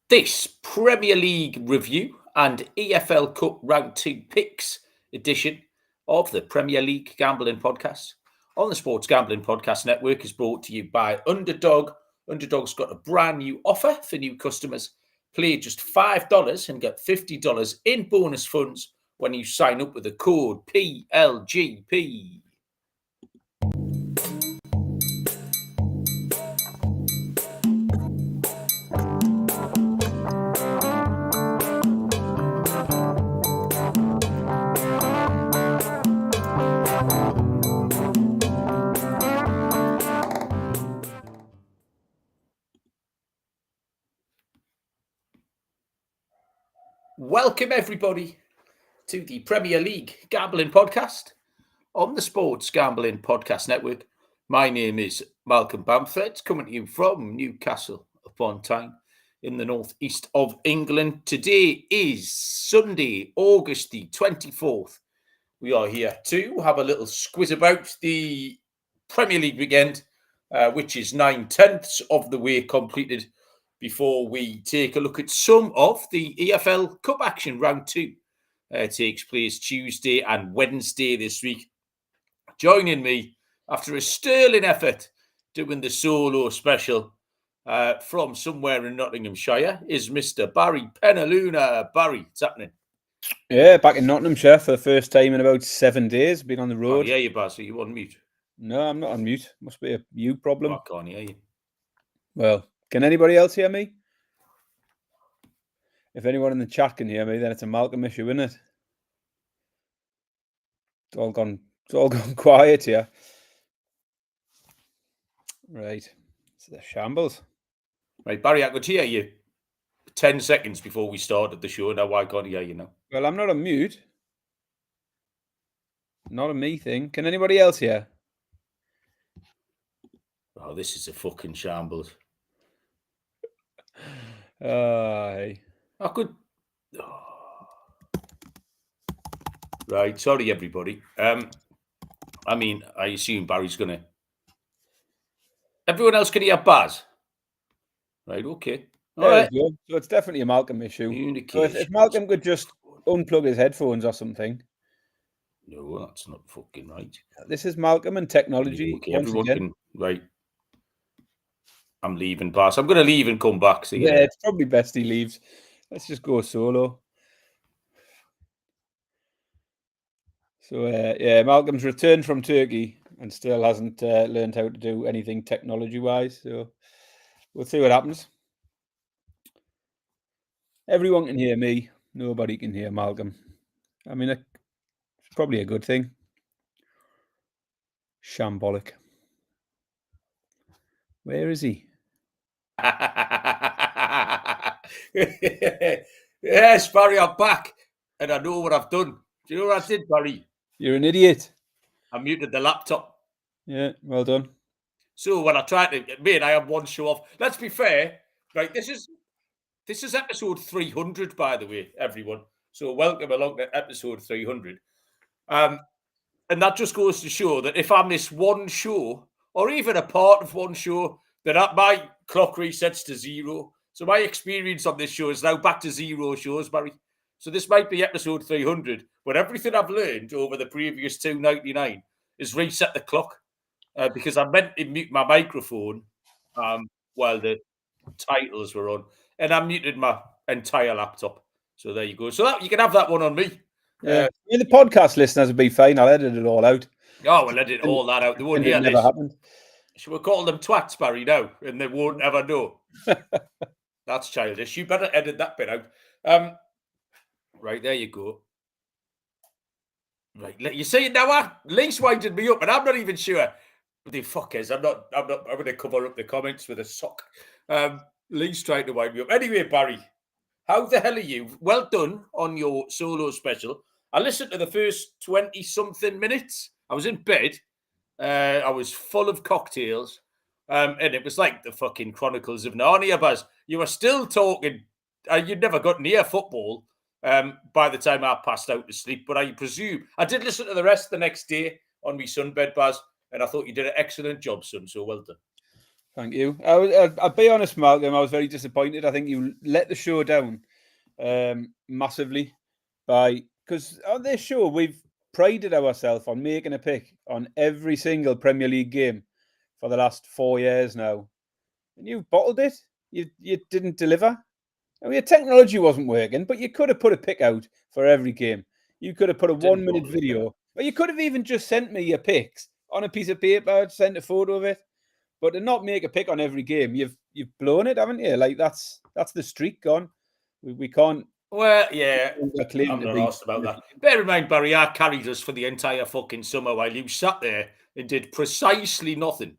This Premier League review and EFL Cup Round 2 picks edition of the Premier League Gambling Podcast on the Sports Gambling Podcast Network is brought to you by Underdog. Underdog's got a brand new offer for new customers. Play just $5 and get $50 in bonus funds when you sign up with the code PLGP. Welcome, everybody, to the Premier League Gambling Podcast on the Sports Gambling Podcast Network. My name is Malcolm Bamford, coming to you from Newcastle upon Tyne in the northeast of England. Today is Sunday, August the 24th. We are here to have a little squiz about the Premier League weekend, which is 9/10 of the way completed, before we take a look at some of the EFL Cup action. Round 2 takes place Tuesday and Wednesday this week. Joining me after a sterling effort doing the solo special from somewhere in Nottinghamshire is Mr. Barry Penaluna. Barry, what's happening? Yeah, back in Nottinghamshire for the first time in about 7 days. Been on the road. Yeah, you Baz, are you on mute? No, I'm not on mute. Must be a you problem. I can't hear you. Well, can anybody else hear me? If anyone in the chat can hear me, then it's a Malcolm issue, isn't it? It's all gone quiet here. Right. It's the shambles. Right, Barry, I could hear you 10 seconds before we started the show. Now I can't hear you now. Well, I'm not on mute. Not a me thing. Can anybody else hear? Oh, this is a fucking shambles. Hey. I could... Right, sorry, everybody. I assume Barry's going to... Everyone else can hear Baz? Right, okay. All right. So it's definitely a Malcolm issue. So if Malcolm could just unplug his headphones or something. No, that's not fucking right. This is Malcolm and technology. Okay, everyone can... Right. I'm leaving, Baz. I'm going to leave and come back. Yeah, it's probably best he leaves. Let's just go solo. So, Malcolm's returned from Turkey and still hasn't learned how to do anything technology-wise. So, we'll see what happens. Everyone can hear me. Nobody can hear Malcolm. I mean, it's probably a good thing. Shambolic. Where is he? Yes, Barry, I'm back. And I know what I've done. Do you know what I did, Barry? You're an idiot. I muted the laptop. Yeah, well done. So when I tried to, mate, I have one show off. Let's be fair, right? This is episode 300, by the way, everyone. So welcome along to episode 300. And that just goes to show that if I miss one show, or even a part of one show, then my clock resets to 0. So my experience on this show is now back to 0 shows, Barry. So this might be episode 300, but everything I've learned over the previous 299 is reset the clock, because I meant to mute my microphone while the titles were on, and I muted my entire laptop. So there you go. So you can have that one on me. Yeah, the podcast listeners will be fine. I'll edit it all out. Oh, we'll edit all that out. They won't hear this. Happened. Should we call them twats, Barry, now? And they won't ever know. That's childish. You better edit that bit out. Right, there you go. Right, you see, now Lee's winded me up, and I'm not even sure. The fuckers, I'm going to cover up the comments with a sock. Lee's trying to wind me up. Anyway, Barry, how the hell are you? Well done on your solo special. I listened to the first 20-something minutes. I was in bed. I was full of cocktails. And it was like the fucking Chronicles of Narnia, Baz. You were still talking. You'd never got near football by the time I passed out to sleep. But I presume I did listen to the rest the next day on my sunbed, Baz. And I thought you did an excellent job, son. So well done. Thank you. I'll be honest, Malcolm, I was very disappointed. I think you let the show down massively because on this show we've prided ourselves on making a pick on every single Premier League game for the last 4 years now. And you bottled it. You didn't deliver. I mean, your technology wasn't working, but you could have put a pick out for every game. You could have put a 1 minute video, or you could have even just sent me your picks on a piece of paper, sent a photo of it. But to not make a pick on every game, you've blown it, haven't you? Like that's the streak gone. We can't. Well, yeah, claim I'm to not be asked about that. Bear in mind, Barry, I carried us for the entire fucking summer while you sat there and did precisely nothing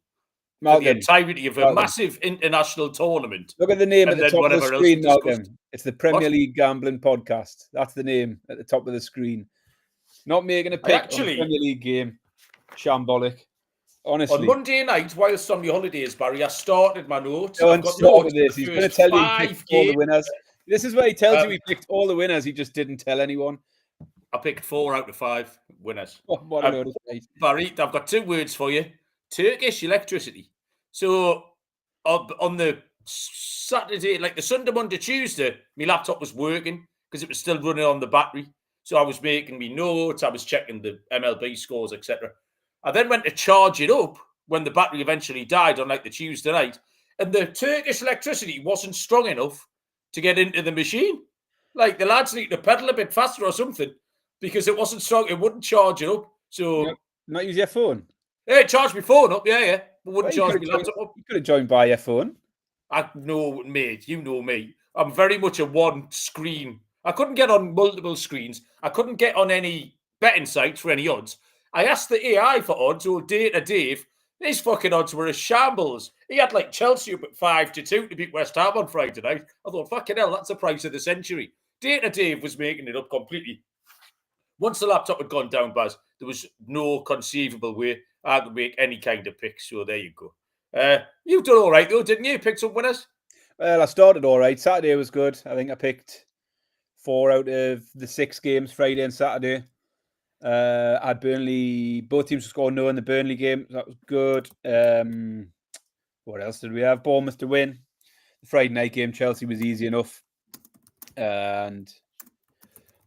for the entirety of a massive international tournament. Look at the name at the top of the screen, Malcolm. It's the Premier League Gambling Podcast. That's the name at the top of the screen. Not making a pick on the Premier League game. Shambolic. Honestly. On Monday night, whilst on your holidays, Barry, I started my notes. Don't start with this. He's going to tell you he picked all the winners. This is where he tells you he picked all the winners. He just didn't tell anyone. I picked 4 out of 5 winners. What a load of shit. Barry, I've got 2 words for you. Turkish electricity. So on the Saturday, like the Sunday, Monday, Tuesday, my laptop was working because it was still running on the battery. So I was making me notes. I was checking the MLB scores, etc. I then went to charge it up when the battery eventually died on like the Tuesday night. And the Turkish electricity wasn't strong enough to get into the machine. Like the lads need to pedal a bit faster or something because it wasn't strong. It wouldn't charge it up. So not use your phone. Yeah, it charged my phone up. Yeah. But wouldn't charge my laptop up. You could have joined by your phone. I know, mate. You know me. I'm very much a one screen. I couldn't get on multiple screens. I couldn't get on any betting sites for any odds. I asked the AI for odds, or Data Dave. His fucking odds were a shambles. He had like Chelsea up at 5-2 to beat West Ham on Friday night. I thought, fucking hell, that's the price of the century. Data Dave was making it up completely. Once the laptop had gone down, Baz, there was no conceivable way I could make any kind of pick. So there you go. You've done all right, though, didn't you? Picked some winners? Well, I started all right. Saturday was good. I think I picked 4 out of the 6 games, Friday and Saturday. I had Burnley, both teams scored no in the Burnley game. That was good. What else did we have? Bournemouth to win. The Friday night game, Chelsea was easy enough. And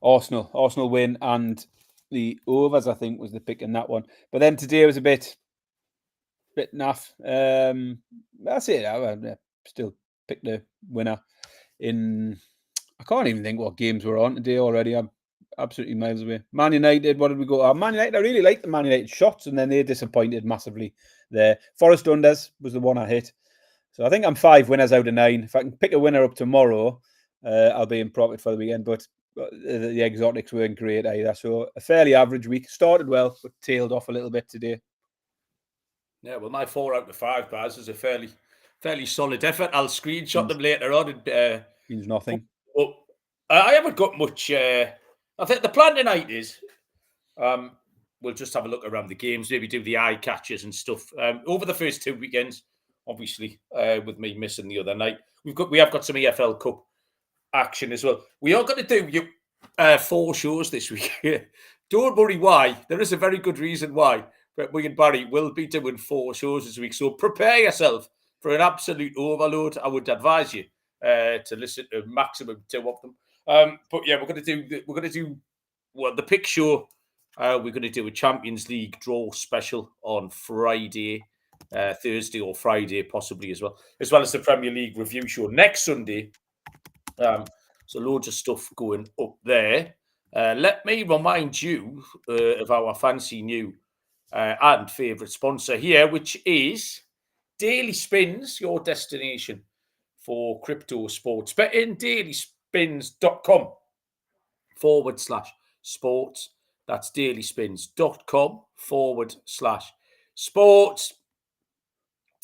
Arsenal win, and the overs, I think, was the pick in that one. But then today was a bit naff. That's it. I still picked a winner in. I can't even think what games were on today already. I'm absolutely miles away. Man United, what did we go? Man United, I really liked the Man United shots, and then they disappointed massively there. Forest Unders was the one I hit. So I think I'm 5 winners out of 9. If I can pick a winner up tomorrow, I'll be in profit for the weekend. But the exotics weren't great either. So a fairly average week. Started well, but tailed off a little bit today. Yeah, well, my 4 out of 5, Baz, is a fairly solid effort. I'll screenshot them later on. And, means nothing. But I haven't got much. I think the plan tonight is we'll just have a look around the games, maybe do the eye catches and stuff. Over the first 2 weekends, obviously, with me missing the other night, we have got some EFL Cup action as well. We are going to do 4 shows this week. Don't worry why. There is a very good reason why. But we and Barry will be doing 4 shows this week. So prepare yourself for an absolute overload. I would advise you to listen to maximum 2 of them. But yeah, we're going to do the pick show. We're going to do a Champions League draw special on Friday, Thursday or Friday possibly as well as the Premier League review show next Sunday. So loads of stuff going up there. Let me remind you of our fancy new and favourite sponsor here, which is Daily Spins, your destination for crypto sports betting. dailyspins.com/sports. That's dailyspins.com/sports.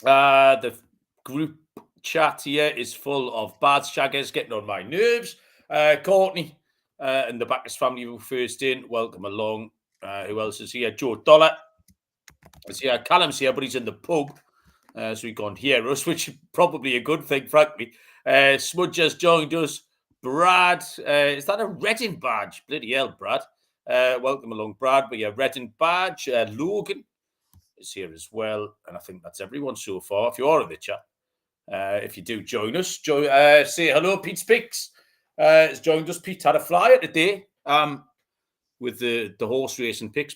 The group chat here is full of bad shaggers getting on my nerves. Courtney and the Backus family who first in. Welcome along. Who else is here? Joe Dollar is here. Callum's here, but he's in the pub. So he can't hear us, which is probably a good thing, frankly. Smudge has joined us. Brad, is that a Reading badge? Bloody hell, Brad. Welcome along, Brad. But yeah, Reading badge. Logan is here as well. And I think that's everyone so far. If you are in the chat, if you do join us, say hello. Pete's Picks has joined us. Pete had a flyer today with the horse racing picks.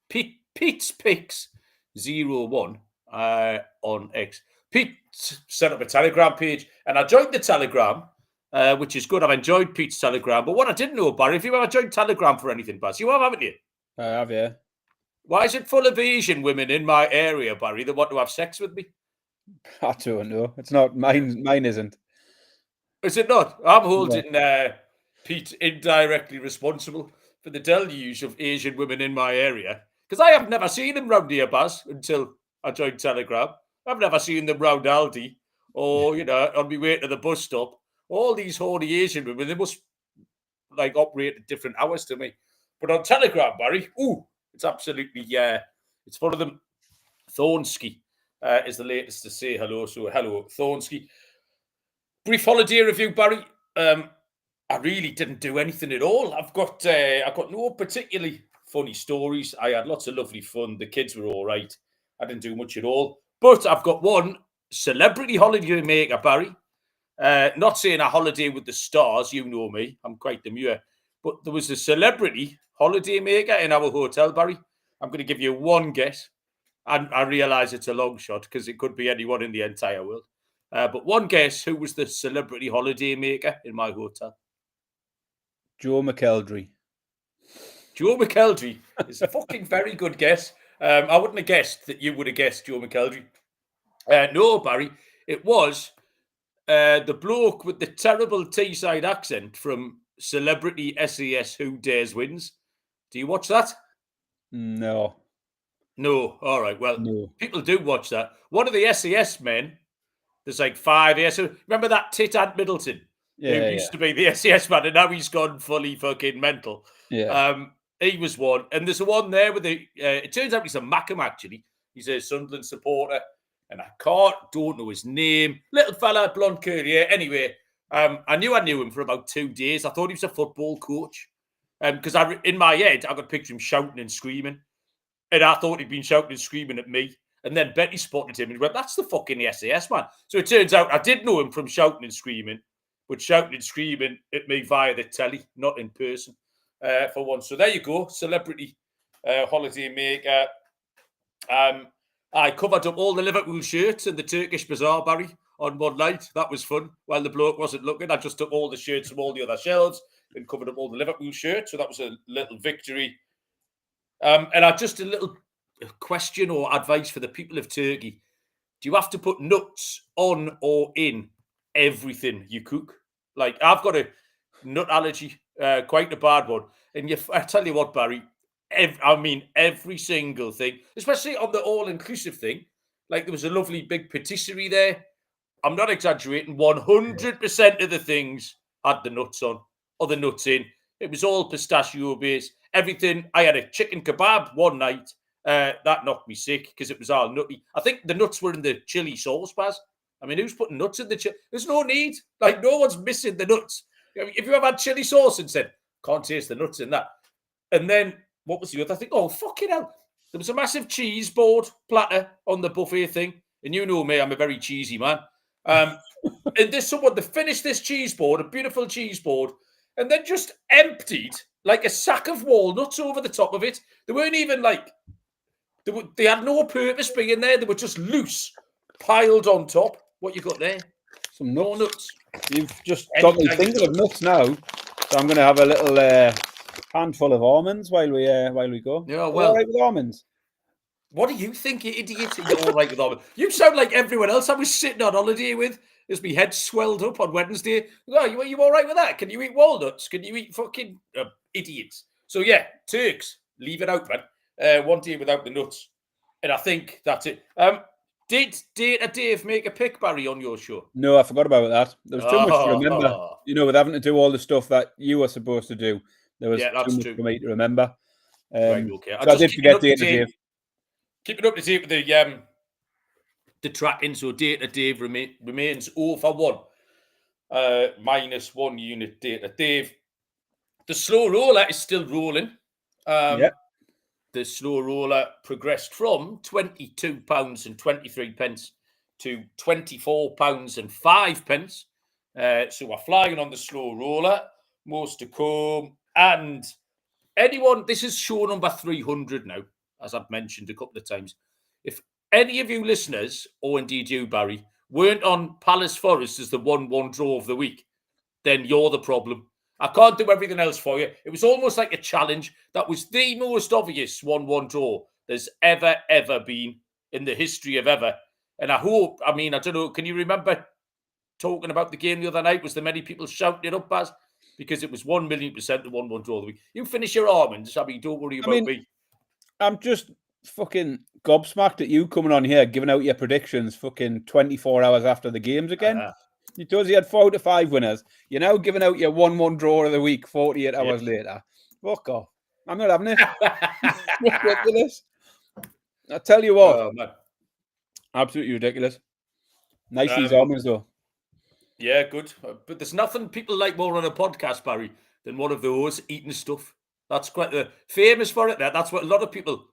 Pete's Picks 01 on X. Pete set up a Telegram page, and I joined the Telegram, which is good. I've enjoyed Pete's Telegram. But what I didn't know, Barry, if you've ever joined Telegram for anything, Baz, you have, haven't you? I have, yeah. Why is it full of Asian women in my area, Barry, that want to have sex with me? I don't know. It's not mine. Mine isn't. Is it not? I'm holding Pete indirectly responsible for the deluge of Asian women in my area, because I have never seen them round here, Baz, until I joined Telegram. I've never seen them round Aldi or, on my way to the bus stop. All these horny Asian women, they must operate at different hours to me. But on Telegram, Barry, it's absolutely, it's one of them. Thornsky is the latest to say hello. So hello, Thornsky. Brief holiday review, Barry. I really didn't do anything at all. I've got no particularly funny stories. I had lots of lovely fun. The kids were all right. I didn't do much at all. But I've got one celebrity holiday maker, Barry. Not saying a holiday with the stars, you know me. I'm quite demure. But there was a celebrity holiday maker in our hotel, Barry. I'm going to give you one guess. And I realise it's a long shot because it could be anyone in the entire world. But one guess, who was the celebrity holiday maker in my hotel? Joe McElderry. Joe McElderry is a fucking very good guess. I wouldn't have guessed that you would have guessed Joe McElderry. No, Barry, it was the bloke with the terrible Teesside accent from Celebrity SAS Who Dares Wins. Do you watch that? No. No. All right. Well, No. People do watch that. One of the SAS men, there's 5 years. Remember that tit Ant Middleton? Yeah, who used to be the SAS man, and now he's gone fully fucking mental. Yeah. He was one. And there's a one there with it turns out he's a Mackham, actually. He's a Sunderland supporter. And I don't know his name. Little fella, blonde curly hair. Anyway, I knew him for about 2 days. I thought he was a football coach. Because in my head, I got a picture of him shouting and screaming. And I thought he'd been shouting and screaming at me. And then Betty spotted him and went, that's the fucking SAS man. So it turns out I did know him from shouting and screaming, but shouting and screaming at me via the telly, not in person, for once. So there you go, celebrity holiday maker. I covered up all the Liverpool shirts in the Turkish bazaar, Barry, on one night. That was fun. While the bloke wasn't looking, I just took all the shirts from all the other shelves and covered up all the Liverpool shirts. So that was a little victory. And just a little question or advice for the people of Turkey. Do you have to put nuts on or in everything you cook? I've got a nut allergy, quite a bad one. And I tell you what, Barry, every single thing, especially on the all-inclusive thing. There was a lovely big patisserie there. I'm not exaggerating. 100% of the things had the nuts on or the nuts in. It was all pistachio based. Everything. I had a chicken kebab one night. That knocked me sick because it was all nutty. I think the nuts were in the chili sauce, Baz. I mean, who's putting nuts in the chili? There's no need. No one's missing the nuts. If you ever had chili sauce and said, can't taste the nuts in that. And then, what was the other thing? Oh, fucking hell. There was a massive cheese board platter on the buffet thing. And you know me, I'm a very cheesy man. And there's someone that finished this cheese board, a beautiful cheese board, and then just emptied a sack of walnuts over the top of it. They weren't even they had no purpose being there. They were just loose, piled on top. What you got there? Some nuts. More nuts. You've just got me thinking of nuts now. So I'm going to have a little handful of almonds while we go. Yeah, well, all right with almonds. What do you think, you idiot? You're all right with almonds. You sound like everyone else I was sitting on holiday with. As my head swelled up on Wednesday. Oh, you all right with that? Can you eat walnuts? Can you eat fucking idiots? So yeah, Turks, leave it out, man. 1 day without the nuts. And I think that's it. Did Dave make a pick, Barry, on your show? No, I forgot about that. There was too much to remember. With having to do all the stuff that you were supposed to do. There was too much for me to remember. Right, okay. So I did forget Dave. Keeping up to date with the tracking. So Data Dave remains 0 for 1. -1 unit Data Dave. The slow roller is still rolling. the slow roller progressed from £22.23 to £24.05. So we're flying on the slow roller. Most to come. And anyone, this is show number 300 now, as I've mentioned a couple of times. If any of you listeners, or indeed you, Barry, weren't on Palace Forest as the 1-1 draw of the week, then you're the problem. I can't do everything else for you. It was almost like a challenge. That was the most obvious 1-1 draw there's ever been in the history of ever. And I hope, I don't know, can you remember talking about the game the other night? Was there many people shouting it up, Baz? Because it was 1,000,000% the 1-1 draw of the week. You finish your almonds. Don't worry about me. I'm just fucking gobsmacked at you coming on here, giving out your predictions fucking 24 hours after the games again. You told us you had 4 out of 5 winners. You're now giving out your 1-1 draw of the week 48 hours later. Fuck off. I'm not having it. Ridiculous. I tell you what. Oh, man. Absolutely ridiculous. Nice these almonds, though. Yeah, good. But there's nothing people like more on a podcast, Barry, than one of those eating stuff. That's quite famous for it. That's what a lot of people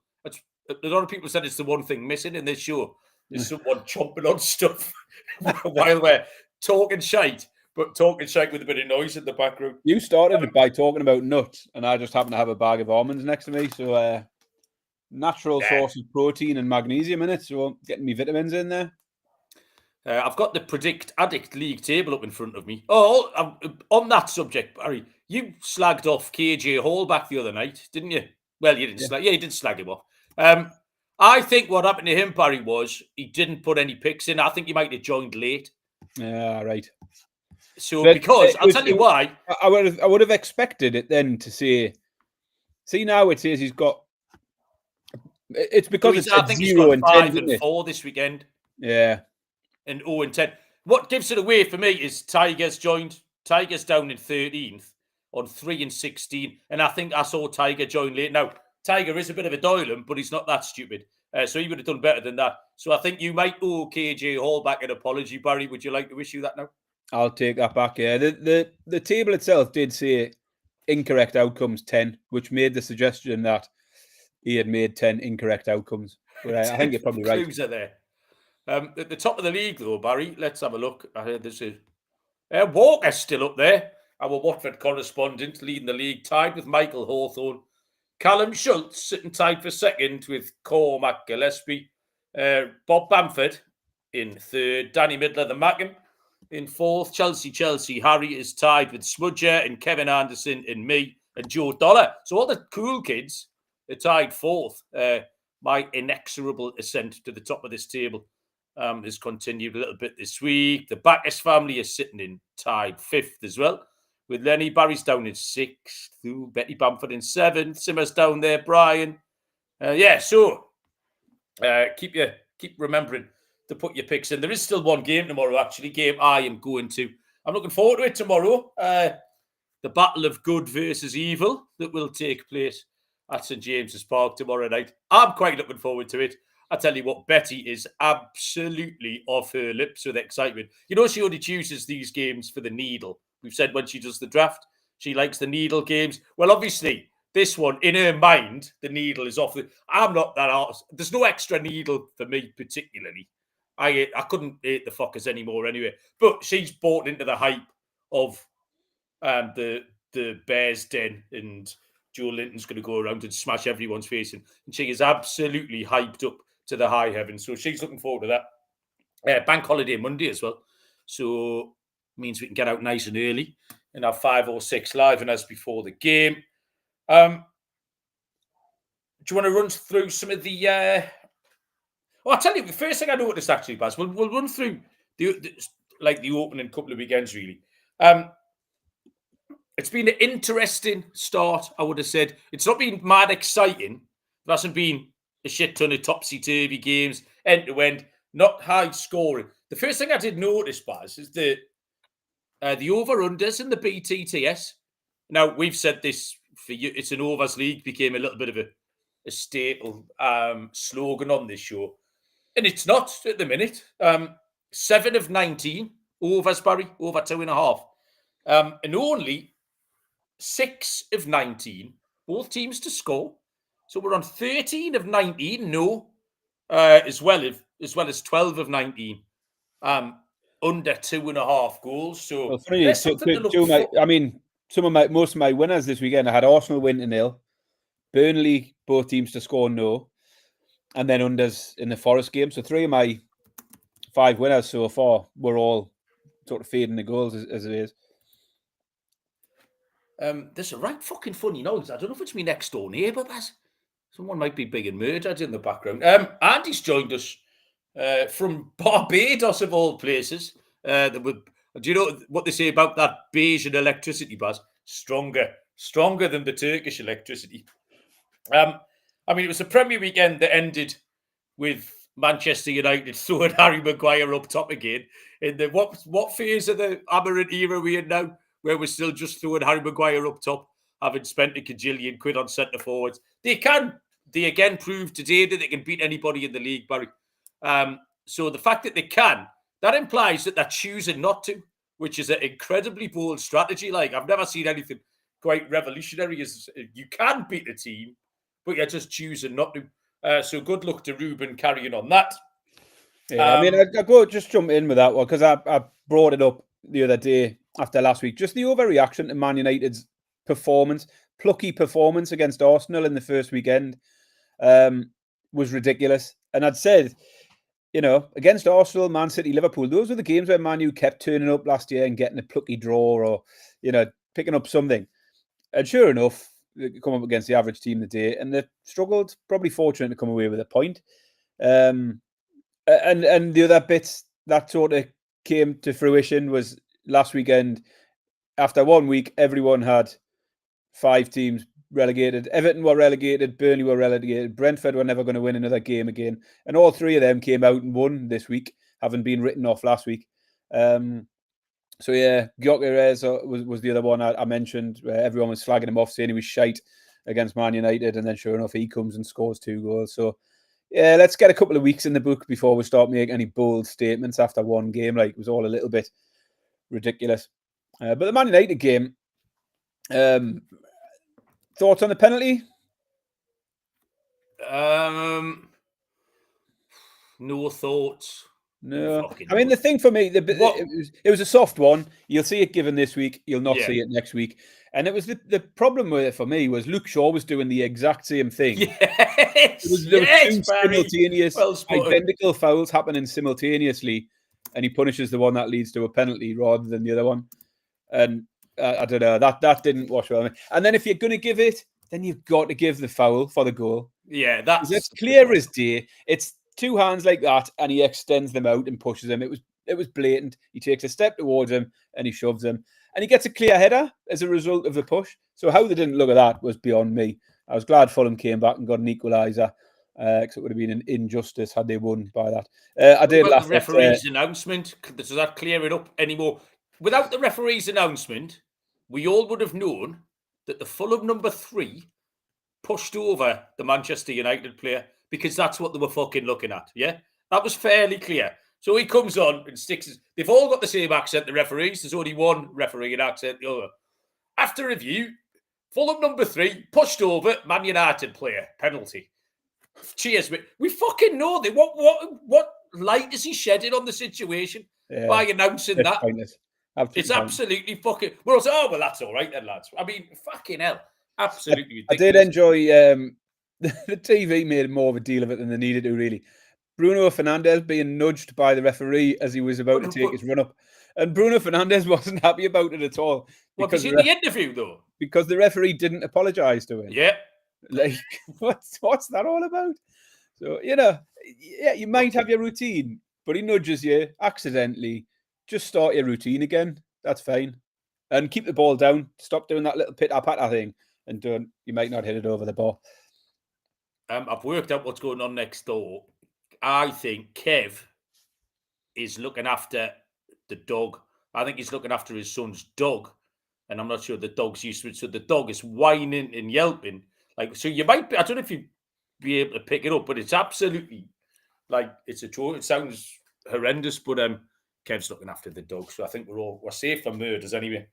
said it's the one thing missing in this show is someone chomping on stuff while we're talking shite, but talking shite with a bit of noise in the background. You started it by talking about nuts, and I just happen to have a bag of almonds next to me. So natural source of protein and magnesium in it. So getting me vitamins in there. I've got the Predict Addict League table up in front of me. Oh, on that subject, Barry, you slagged off KJ Hall back the other night, didn't you? Well, you didn't slag. Yeah, you did slag him off. I think what happened to him, Barry, was he didn't put any picks in. I think he might have joined late. Yeah, right. So because I'll tell you why. I would have expected it then to say. See now it says he's got. It's because I think he's got 5 and 4 this weekend. Yeah. And 0 and 10. What gives it away for me is Tigers joined. Tigers down in 13th on 3 and 16. And I think I saw Tiger join late. Now, Tiger is a bit of a doylan, but he's not that stupid. So he would have done better than that. So I think you might owe KJ Hall back an apology, Barry. Would you like to issue that now? I'll take that back, yeah. The table itself did say incorrect outcomes 10, which made the suggestion that he had made 10 incorrect outcomes. But I think you're probably right. Clues are there. At the top of the league, though, Barry, let's have a look. I heard there's Walker's still up there. Our Watford correspondent leading the league, tied with Michael Hawthorne. Callum Schultz sitting tied for second with Cormac Gillespie. Bob Bamford in third. Danny Midler, the Mackin, in fourth. Chelsea. Harry is tied with Smudger and Kevin Anderson and me and Joe Dollar. So all the cool kids are tied fourth. My inexorable ascent to the top of this table has continued a little bit this week. The Backus family is sitting in tied fifth as well, with Lenny. Barry's down in sixth. Betty Bamford in seventh. Simmers down there. Brian. So keep remembering to put your picks in. There is still one game tomorrow, actually. Game I am going to. I'm looking forward to it tomorrow. The battle of good versus evil that will take place at St James's Park tomorrow night. I'm quite looking forward to it. I tell you what, Betty is absolutely off her lips with excitement. You know, she only chooses these games for the needle. We've said when she does the draft, she likes the needle games. Well, obviously, this one, in her mind, the needle is off. I'm not that arse. There's no extra needle for me, particularly. I couldn't hate the fuckers anymore anyway. But she's bought into the hype of the Bears Den, and Joe Linton's going to go around and smash everyone's face in. And she is absolutely hyped up to the high heavens. So she's looking forward to that. Bank holiday Monday as well. So means we can get out nice and early and have 5 or 6 live and as before the game. Do you want to run through some of the... I'll tell you, the first thing I noticed actually, Baz, we'll run through the opening couple of weekends, really. It's been an interesting start, I would have said. It's not been mad exciting. There hasn't been a shit ton of topsy-turvy games, end-to-end, not high scoring. The first thing I did notice, Baz, is the over-unders in the BTTS. Now, we've said this for you. It's an overs league, became a little bit of a staple slogan on this show. And it's not at the minute. 7 of 19 overs, Barry, over 2.5. And only 6 of 19, both teams to score. So we're on 13 of 19, no, as well as 12 of 19, under 2.5 goals. So well, funny, there's something to look for. I mean, most of my winners this weekend, I had Arsenal win to 0, Burnley, both teams to score no, and then unders in the Forest game. So 3 of my 5 winners so far were all sort of fading the goals as it is. There's a right fucking funny noise. I don't know if it's my next door neighbour, but someone might be being murdered in the background. Andy's joined us from Barbados, of all places. Do you know what they say about that Bayesian electricity, Baz? Stronger than the Turkish electricity. I mean, it was a Premier weekend that ended with Manchester United throwing Harry Maguire up top again. In the what phase of the aberrant era we're in now, where we're still just throwing Harry Maguire up top, having spent a cajillion quid on centre forwards. They again prove today that they can beat anybody in the league, Barry. So the fact that they can, that implies that they're choosing not to, which is an incredibly bold strategy. Like, I've never seen anything quite revolutionary as you can beat a team, but you're just choosing not to. So good luck to Ruben carrying on that. Yeah, I mean, I go just jump in with that one because I brought it up the other day after last week. Just the overreaction to Man United's performance, plucky performance against Arsenal in the first weekend, was ridiculous. And I'd said, against Arsenal, Man City, Liverpool, those were the games where Man U kept turning up last year and getting a plucky draw or, picking up something. And sure enough, they come up against the average team today and they struggled, probably fortunate to come away with a point. And the other bits that sort of came to fruition was last weekend. After 1 week, everyone had 5 teams relegated. Everton were relegated, Burnley were relegated, Brentford were never going to win another game again. And all 3 of them came out and won this week, having been written off last week. So yeah, Gyökeres was the other one I mentioned, where everyone was slagging him off, saying he was shite against Man United, and then sure enough, he comes and scores 2 goals. So yeah, let's get a couple of weeks in the book before we start making any bold statements after one game. Like, it was all a little bit ridiculous. But the Man United game, thoughts on the penalty? No thoughts. No. I mean, the thing for me, it was a soft one. You'll see it given this week. You'll not see it next week. And it was the problem with it for me was Luke Shaw was doing the exact same thing. Yes. There were 2 simultaneous, identical fouls happening simultaneously, and he punishes the one that leads to a penalty rather than the other one. And I don't know, that didn't wash well. And then if you're going to give it, then you've got to give the foul for the goal. Yeah, that's clear as day. It's 2 hands like that, and he extends them out and pushes him. It was blatant. He takes a step towards him and he shoves him, and he gets a clear header as a result of the push. So how they didn't look at that was beyond me. I was glad Fulham came back and got an equaliser, because it would have been an injustice had they won by that. I did laugh at the referee's announcement. Does that clear it up anymore? Without the referee's announcement, we all would have known that the Fulham number 3 pushed over the Manchester United player, because that's what they were fucking looking at. Yeah, that was fairly clear. So he comes on and sticks. They've all got the same accent, the referees. There's only one referee in accent, the other. After review, Fulham number 3 pushed over Man United player, penalty. Cheers, mate. We fucking know that. What light is he shedding on the situation by announcing that? Pointless. It's absolutely fucking. We're also, well, that's all right then, lads. I mean, fucking hell. Absolutely ridiculous. I did enjoy the TV made more of a deal of it than they needed to, really. Bruno Fernandes being nudged by the referee as he was about to take his run up. And Bruno Fernandes wasn't happy about it at all. Because in the interview, though? Because the referee didn't apologise to him. Yeah. Like, what's that all about? So, yeah, you might have your routine, but he nudges you accidentally. Just start your routine again. That's fine. And keep the ball down. Stop doing that little pitter-patter thing. And you might not hit it over the bar. I've worked out what's going on next door. I think Kev is looking after the dog. I think he's looking after his son's dog. And I'm not sure the dog's used to it. So the dog is whining and yelping. Like, so you might be, I don't know if you'd be able to pick it up, but it's absolutely like, it's a troll. It sounds horrendous, but Kev's looking after the dog. So I think we're safe from murders anyway.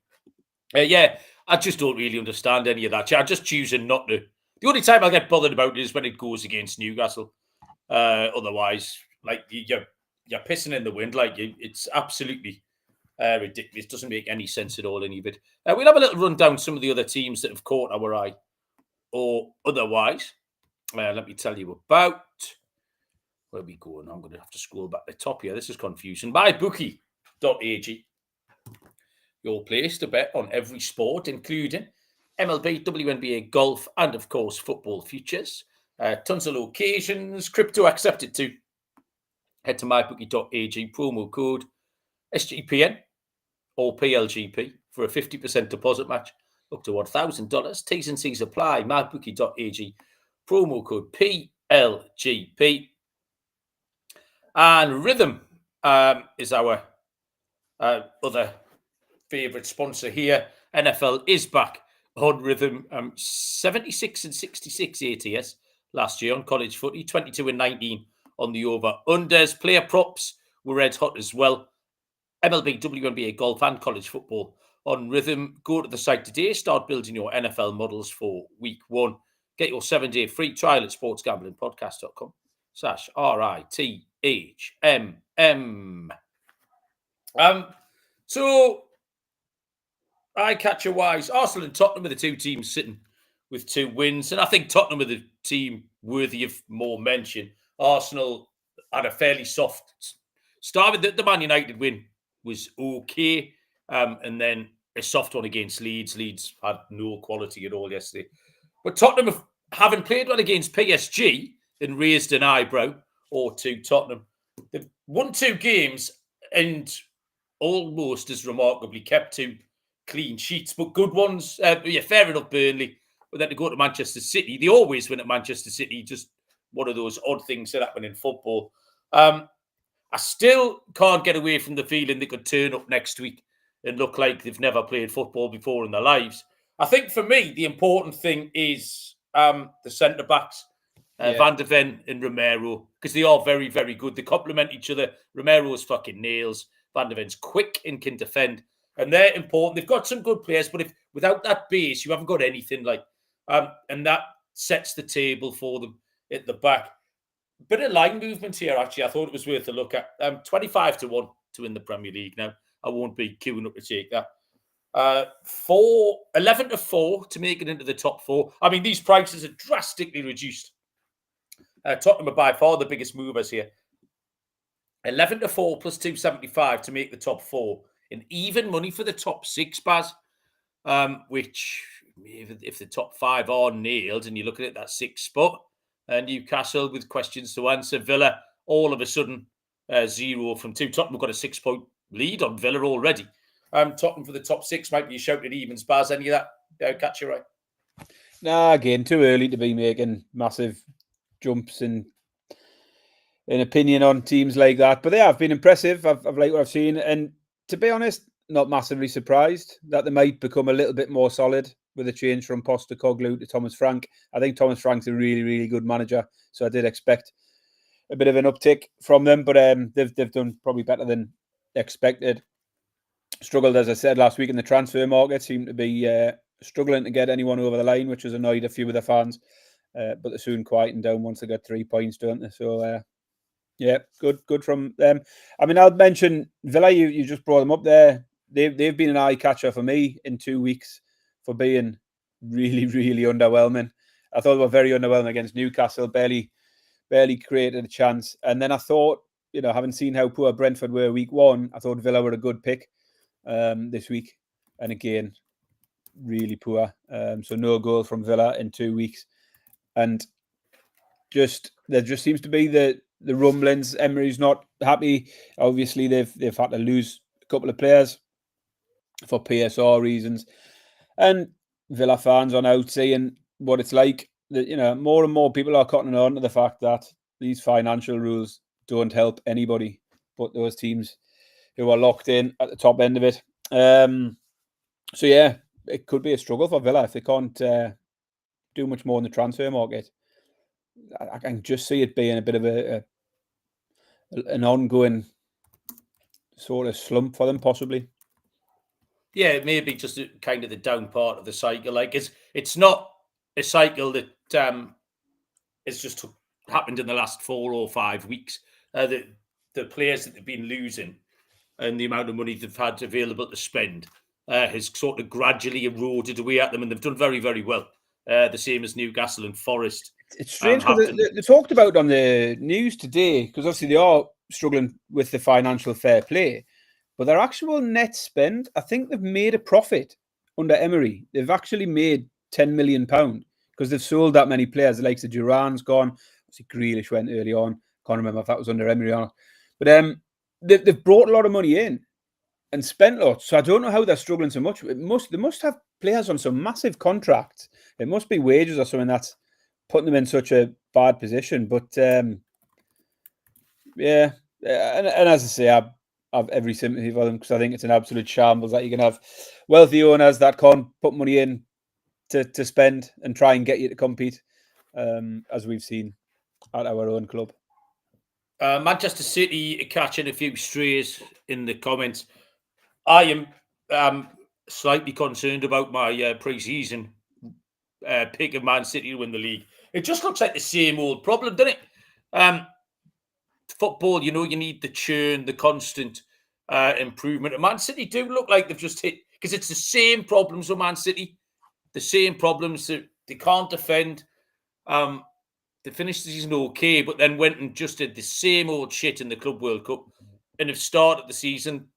Yeah, I just don't really understand any of that. I'm just choosing not to The only time I get bothered about it is when it goes against Newcastle. Otherwise, like you're pissing in the wind. Like it's absolutely ridiculous. It doesn't make any sense at all, any of it. We'll have a little run down some of the other teams that have caught our eye or otherwise. Let me tell you about where we go. And I'm going to have to scroll back to the top here. This is confusing. MyBookie.ag. Your place to bet on every sport, including MLB, WNBA, golf, and of course, football futures. Tons of locations. Crypto accepted too. Head to mybookie.ag, promo code SGPN or PLGP for a 50% deposit match up to $1,000. T's and C's apply. mybookie.ag, promo code PLGP. And Rhythm is our other favourite sponsor here. NFL is back on Rhythm. 76 and 66 ATS last year on college footy, 22 and 19 on the over-unders. Player props were red hot as well. MLB, WNBA, golf and college football on Rhythm. Go to the site today. Start building your NFL models for week 1. Get your 7-day free trial at sportsgamblingpodcast.com/RITHMM. So, eye-catcher-wise, Arsenal and Tottenham are the two teams sitting with 2 wins. And I think Tottenham are the team worthy of more mention. Arsenal had a fairly soft start. The Man United win was okay. And then a soft one against Leeds. Leeds had no quality at all yesterday. But Tottenham haven't played well against PSG and raised an eyebrow or two. Tottenham, they've won 2 games and almost as remarkably kept 2 clean sheets, but good ones. Fair enough, Burnley. But then to go to Manchester City, they always win at Manchester City. Just one of those odd things that happen in football. I still can't get away from the feeling they could turn up next week and look like they've never played football before in their lives. I think for me, the important thing is the centre-backs, Van de Ven and Romero, because they are very, very good. They complement each other. Romero's fucking nails. Van de Ven's quick and can defend. And they're important. They've got some good players, but without that base, you haven't got anything like. And that sets the table for them at the back. Bit of line movement here, actually. I thought it was worth a look at. 25-1 to win the Premier League now. I won't be queuing up to take that. 11-4 to make it into the top 4. I mean, these prices are drastically reduced. Tottenham are by far the biggest movers here. 11-4 plus 275 to make the top 4. And even money for the top 6, Baz. Which, if the top 5 are nailed and you're looking at that 6th spot, Newcastle with questions to answer. Villa, all of a sudden, 0 from 2. Tottenham have got a 6-point lead on Villa already. Tottenham for the top 6 might be a shout at evens. Baz, any of that catch you right? Nah, again, too early to be making massive jumps in opinion on teams like that. But they have been impressive. I've liked what I've seen. And to be honest, not massively surprised that they might become a little bit more solid with a change from Postecoglou to Thomas Frank. I think Thomas Frank's a really, really good manager. So I did expect a bit of an uptick from them. But they've done probably better than expected. Struggled, as I said last week, in the transfer market. Seemed to be struggling to get anyone over the line, which has annoyed a few of the fans. But they're soon quieting down once they get 3 points, don't they? So, good from them. I mean, I'll mention Villa. You just brought them up there. They've been an eye catcher for me in 2 weeks for being really, really underwhelming. I thought they were very underwhelming against Newcastle. Barely created a chance. And then I thought, having seen how poor Brentford were week 1, I thought Villa were a good pick this week. And again, really poor. So no goal from Villa in 2 weeks. And there just seems to be the rumblings. Emery's not happy. Obviously, they've had to lose a couple of players for PSR reasons. And Villa fans are now seeing what it's like. That more and more people are cottoning on to the fact that these financial rules don't help anybody but those teams who are locked in at the top end of it. So yeah, it could be a struggle for Villa if they can't do much more in the transfer market. I can just see it being a bit of an ongoing sort of slump for them, possibly. Yeah, maybe just kind of the down part of the cycle. Like it's not a cycle that has just happened in the last 4 or 5 weeks. The players that they've been losing and the amount of money they've had available to spend has sort of gradually eroded away at them, and they've done very, very well. The same as Newcastle and Forest. It's strange because they talked about on the news today, because obviously they are struggling with the financial fair play, but their actual net spend, I think they've made a profit under Emery. They've actually made £10 million because they've sold that many players. The likes of Duran's gone. Obviously, Grealish went early on. Can't remember if that was under Emery or not. But they've brought a lot of money in and spent lots. So I don't know how they're struggling so much. They must have players on some massive contracts. It must be wages or something that's putting them in such a bad position. But yeah, and as I say, I have every sympathy for them because I think it's an absolute shambles that you can have wealthy owners that can't put money in to spend and try and get you to compete, as we've seen at our own club. Manchester City catching a few strays in the comments. I am slightly concerned about my pre-season pick of Man City to win the league. It just looks like the same old problem, doesn't it? Football, you need the churn, the constant improvement. And Man City do look like they've just hit, because it's the same problems with Man City. The same problems that they can't defend. They finished the season okay, but then went and just did the same old shit in the Club World Cup and have started the season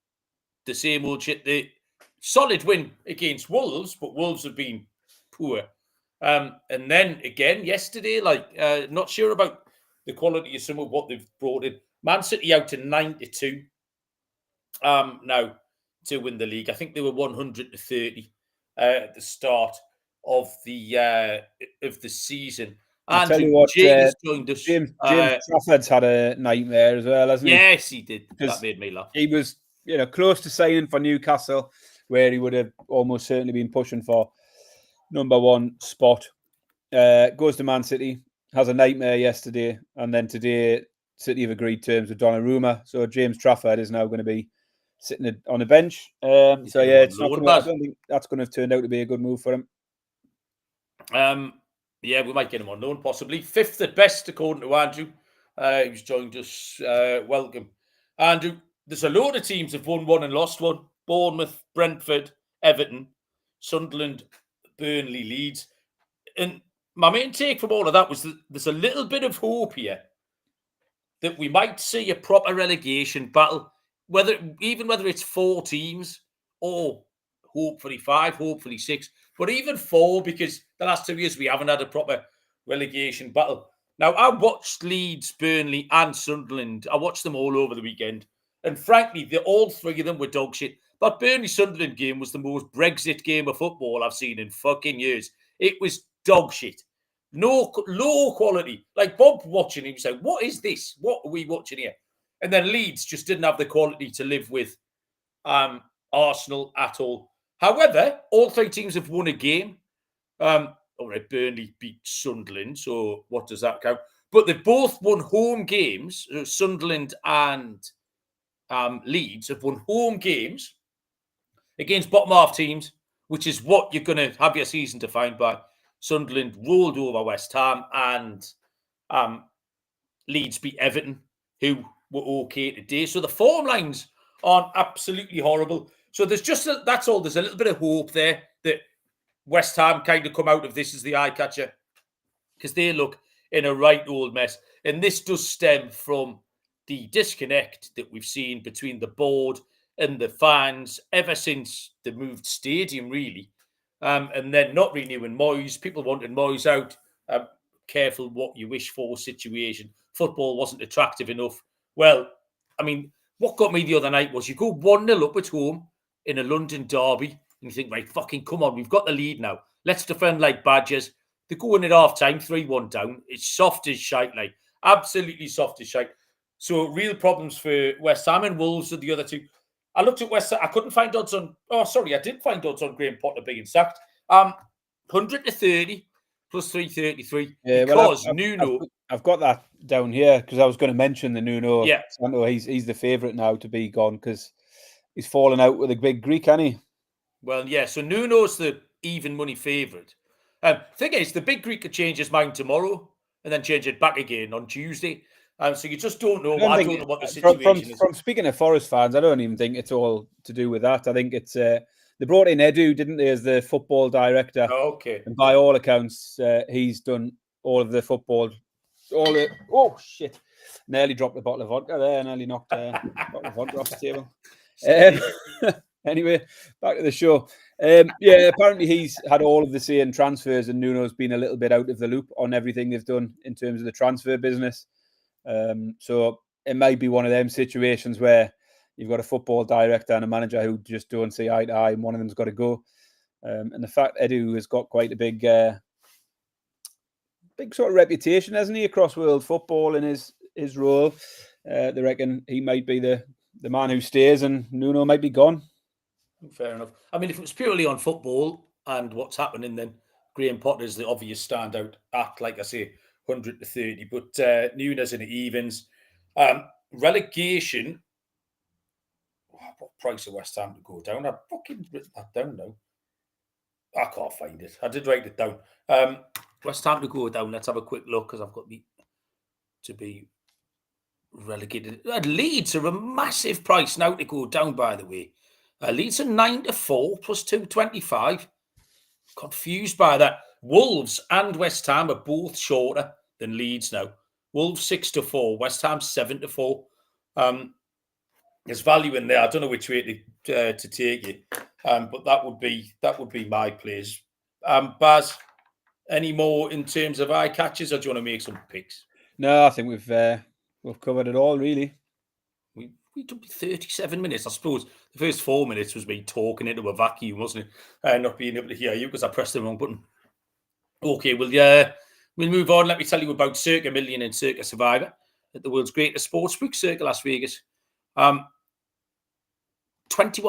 the same old shit. The solid win against Wolves, but Wolves have been poor. And then again yesterday, not sure about the quality of some of what they've brought in. Man City out to 92 now to win the league. I think they were 130 at the start of the season. I'll tell you what, James joined us. James Trafford's had a nightmare as well, hasn't he? Yes, he did. That made me laugh. He was, close to signing for Newcastle, where he would have almost certainly been pushing for number one spot. Goes to Man City, has a nightmare yesterday, and then today City have agreed terms with Donnarumma. So James Trafford is now going to be sitting on the bench. It's not going to. I don't think that's going to have turned out to be a good move for him. Yeah, we might get him on loan, possibly. 5th at best, according to Andrew, who's joined us. Welcome. Andrew, there's a load of teams have won one and lost one. Bournemouth, Brentford, Everton, Sunderland, Burnley, Leeds. And my main take from all of that was that there's a little bit of hope here that we might see a proper relegation battle, whether it's 4 teams or hopefully 5, hopefully 6, but even 4, because the last 2 years we haven't had a proper relegation battle. Now, I watched Leeds, Burnley and Sunderland. I watched them all over the weekend. And frankly, all 3 of them were dog shit. That Burnley-Sunderland game was the most Brexit game of football I've seen in fucking years. It was dog shit. No, low quality. Like Bob watching, he was like, what is this? What are we watching here? And then Leeds just didn't have the quality to live with Arsenal at all. However, all 3 teams have won a game. All right, Burnley beat Sunderland, so what does that count? But they've both won home games. Sunderland and Leeds have won home games against bottom half teams, which is what you're going to have your season defined by. Sunderland rolled over West Ham, and Leeds beat Everton, who were okay today. So the form lines aren't absolutely horrible. So there's just that's all. There's a little bit of hope there that West Ham kind of come out of this as the eye catcher, because they look in a right old mess. And this does stem from the disconnect that we've seen between the board and the fans ever since the moved stadium, really. And then not renewing Moyes, people wanting Moyes out. Careful what you wish for situation. Football wasn't attractive enough. Well, I mean, what got me the other night was you go 1-0 up at home in a London derby, and you think, right, fucking come on, we've got the lead now. Let's defend like badgers. They're going at half-time, 3-1 down. It's soft as shite, like, absolutely soft as shite. So real problems for West Ham, and Wolves are the other 2. I looked at West Ham. I couldn't find odds on... Oh, sorry, I did find odds on Graham Potter being sacked. 100 to 30 plus 333. Yeah, because Nuno... I've got that down here because I was going to mention the Nuno. Yeah. Santo, he's the favourite now to be gone because he's fallen out with a big Greek, hasn't he? Well, yeah. So Nuno's the even money favourite. Thing is, the big Greek could change his mind tomorrow and then change it back again on Tuesday. So you just don't know. I don't know what the situation is. From speaking to Forest fans, I don't even think it's all to do with that. I think it's they brought in Edu, didn't they, as the football director? Oh, okay. And by all accounts, he's done all of the football. Oh shit! Nearly dropped a bottle of vodka there. Nearly knocked a bottle of vodka off the table. Anyway, back to the show. Apparently he's had all of the say in transfers, and Nuno's been a little bit out of the loop on everything they've done in terms of the transfer business. So it might be one of them situations where you've got a football director and a manager who just don't see eye to eye, and one of them's got to go. And the fact Edu has got quite a big sort of reputation, hasn't he, across world football in his role. They reckon he might be the man who stays, and Nuno might be gone. Fair enough. I mean, if it was purely on football and what's happening, then Graham Potter is the obvious standout at, like I say, 100 to 30. But Nunes in the evens. Relegation. What price of West Ham to go down? I've fucking written that down now. I can't find it. I did write it down. West Ham to go down. Let's have a quick look, because I've got to be relegated. Leeds are a massive price now to go down, by the way. Leeds are 9 to 4 plus 225. Confused by that. Wolves and West Ham are both shorter than Leeds now. Wolves 6 to 4. West Ham 7 to 4. There's value in there. I don't know which way to take it, but that would be my plays. Baz, any more in terms of eye catches, or do you want to make some picks? No, I think we've covered it all, really. We took 37 minutes. I suppose the first 4 minutes was me talking into a vacuum, wasn't it? Not being able to hear you because I pressed the wrong button. Okay, we'll move on. Let me tell you about Circa Million and Circa Survivor at the world's greatest sportsbook, Circa Las Vegas. $21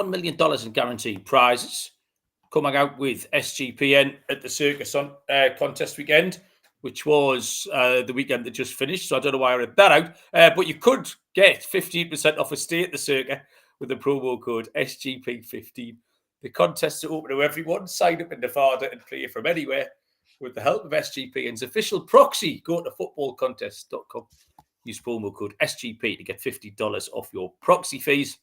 million in guaranteed prizes coming out with SGPN at the Circa contest weekend, which was the weekend that just finished. So I don't know why I read that out. But you could get 15% off a stay at the Circa with the promo code SGP15. The contests are open to everyone. Sign up in Nevada and play from anywhere with the help of SGPN's official proxy. Go to footballcontest.com. Use promo code SGP to get $50 off your proxy fees.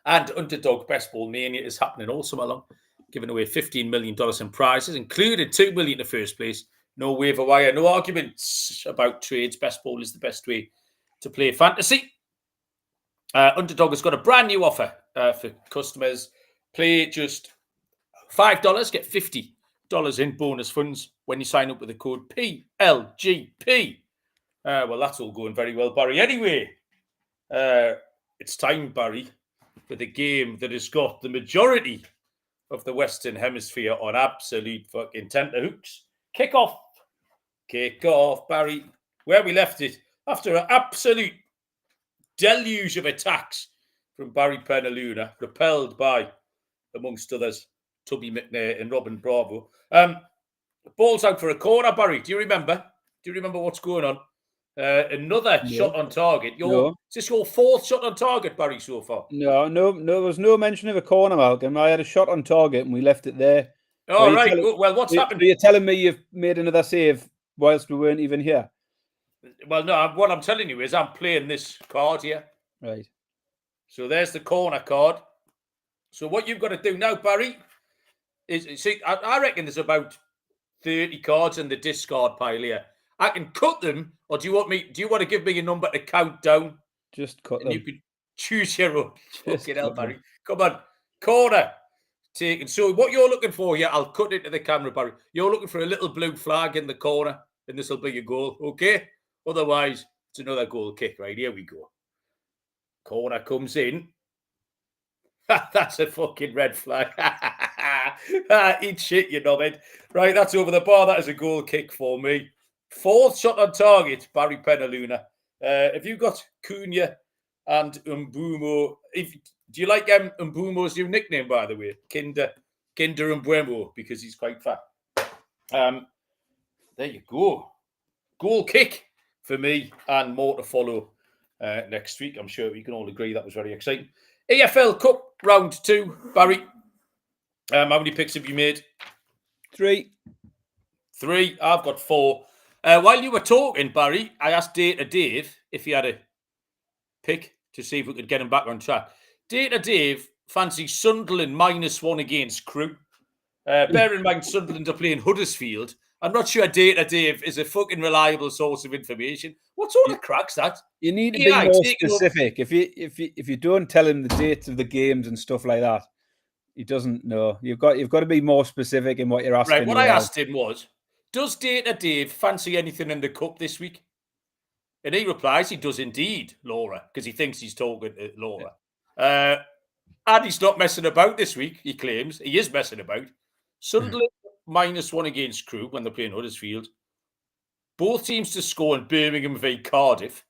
And Underdog Best Ball Mania is happening all summer long, giving away $15 million in prizes, including $2 million to first place. No waiver wire, no arguments about trades. Best ball is the best way to play fantasy. Underdog has got a brand new offer for customers. Play just $5, get $50 in bonus funds when you sign up with the code PLGP. Well, that's all going very well, Barry. Anyway, it's time, Barry, for the game that has got the majority of the Western Hemisphere on absolute fucking tenterhooks. Kick off, Barry. Where we left it after an absolute deluge of attacks from Barry Penaluna, repelled by, amongst others, Tubby McNair and Robin Bravo. Ball's out for a corner, Barry. Do you remember what's going on? Another shot on target. Is this your fourth shot on target, Barry, so far? No. There was no mention of a corner, Malcolm. I had a shot on target and we left it there. Oh, right. Well, what's happened? Are you telling me you've made another save whilst we weren't even here? Well, no. What I'm telling you is I'm playing this card here. Right. So there's the corner card. So what you've got to do now, Barry, is see. I reckon there's about 30 cards in the discard pile here. I can cut them, or do you want to give me a number to count down? Just cut them. You can choose your own. Fucking hell, Barry. Come on. Corner taken. So what you're looking for here, I'll cut into the camera, Barry. You're looking for a little blue flag in the corner, and this will be your goal, okay? Otherwise, it's another goal kick. Right, here we go. Corner comes in. That's a fucking red flag. Eat shit, you knobhead. Right, that's over the bar. That is a goal kick for me. Fourth shot on target, Barry Penaluna. Have you got Cunha and Mbumo? Do you like Mbumo's new nickname, by the way? Kinder Mbuemo, because he's quite fat. There you go. Goal kick for me, and more to follow next week. I'm sure we can all agree that was very exciting. EFL Cup round 2, Barry. How many picks have you made? 3. 3. I've got 4. While you were talking, Barry, I asked Dave if he had a pick to see if we could get him back on track. Dave fancies Sunderland -1 against Crewe. Bear in mind, Sunderland are playing Huddersfield. I'm not sure Dave is a fucking reliable source of information. What sort of crack's that? You need to be more specific. If you don't tell him the dates of the games and stuff like that, he doesn't know. You've got to be more specific in what you're asking. Right. What I asked him was, does Dave fancy anything in the cup this week? And he replies, he does indeed, Laura, because he thinks he's talking to Laura. And he's not messing about this week, he claims. He is messing about. Sunderland -1 against Crewe when they're playing Huddersfield. Both teams to score in Birmingham v Cardiff.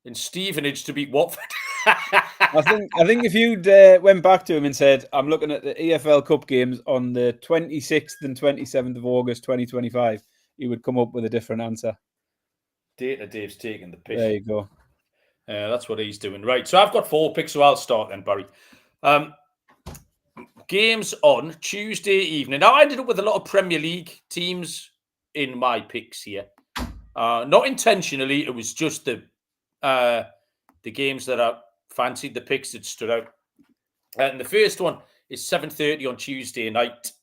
And Stevenage to beat Watford. I think if you'd went back to him and said, I'm looking at the EFL Cup games on the 26th and 27th of August 2025, he would come up with a different answer. Dave's taking the piss. There you go. That's what he's doing. Right, so I've got 4 picks, so I'll start then, Barry. Games on Tuesday evening. Now, I ended up with a lot of Premier League teams in my picks here. Not intentionally, it was just the games that I fancied, the picks that stood out. And the first one is 7:30 on Tuesday night,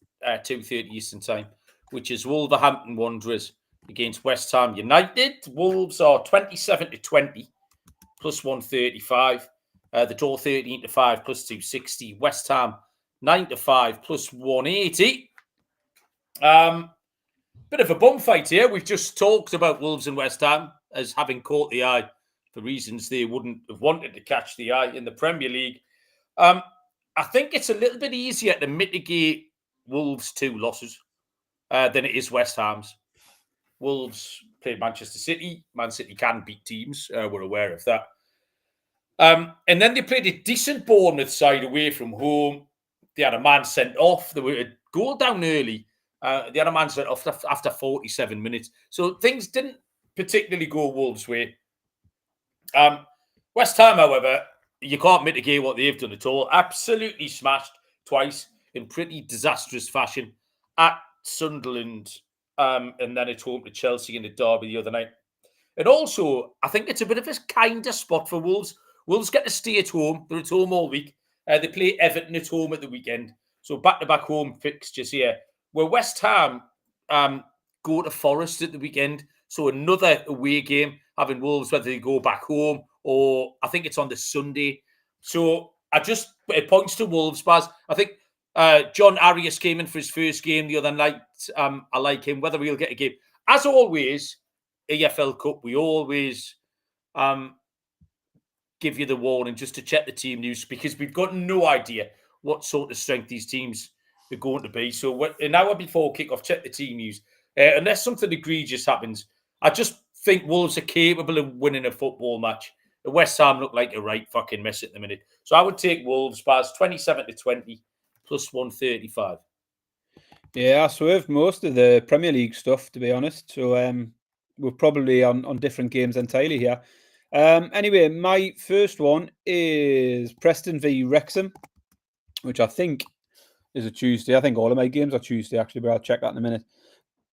2:30 Eastern Time, which is Wolverhampton Wanderers against West Ham United. Wolves are 27-20, plus 135. The draw 13-5, plus 260. West Ham 9-5, plus 180. Bit of a bum fight here. We've just talked about Wolves and West Ham as having caught the eye for reasons they wouldn't have wanted to catch the eye in the Premier League. I think it's a little bit easier to mitigate Wolves' 2 losses than it is West Ham's. Wolves played Manchester City. Man City can beat teams. We're aware of that. And then they played a decent Bournemouth side away from home. They had a man sent off. They were a goal down early. They had a man sent off after 47 minutes. So things didn't particularly go Wolves' way. West Ham, however, you can't mitigate what they've done at all. Absolutely smashed twice in pretty disastrous fashion at Sunderland, and then at home to Chelsea in the derby the other night. And also, I think it's a bit of a kinder spot for Wolves. Wolves get to stay at home. They're at home all week. They play Everton at home at the weekend. So back-to-back home fixtures here. Where West Ham go to Forest at the weekend. So another away game, having Wolves, whether they go back home or I think it's on the Sunday. So it points to Wolves, Baz. I think John Arias came in for his first game the other night. I like him. Whether we'll get a game. As always, EFL Cup, we always give you the warning just to check the team news because we've got no idea what sort of strength these teams are going to be. So an hour before kickoff, check the team news. Unless something egregious happens, I just think Wolves are capable of winning a football match. The West Ham look like a right fucking mess at the minute. So I would take Wolves, Baz, 27-20, plus 135. Yeah, I swerved most of the Premier League stuff, to be honest. So we're probably on different games entirely here. Anyway, my first one is Preston v Wrexham, which I think is a Tuesday. I think all of my games are Tuesday, actually, but I'll check that in a minute.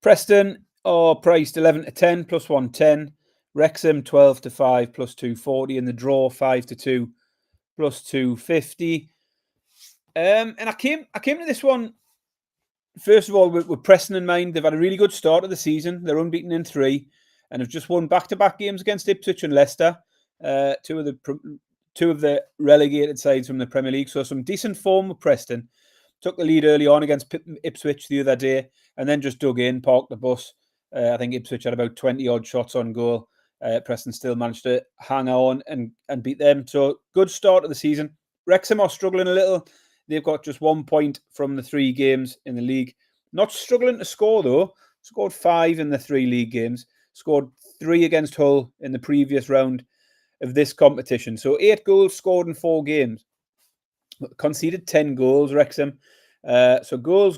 Preston are priced 11-10, plus 110. Wrexham 12-5, plus 240. And the draw 5-2, plus 250. And I came to this one, first of all, with Preston in mind. They've had a really good start of the season. They're unbeaten in 3 and have just won back-to-back games against Ipswich and Leicester, two of the relegated sides from the Premier League. So some decent form with Preston. Took the lead early on against Ipswich the other day and then just dug in, parked the bus. I think Ipswich had about 20-odd shots on goal. Preston still managed to hang on and beat them. So good start of the season. Wrexham are struggling a little. They've got just 1 point from the 3 games in the league. Not struggling to score, though. Scored 5 in the 3 league games. Scored 3 against Hull in the previous round of this competition. So 8 goals scored in 4 games. Conceded 10 goals, Wrexham. So goals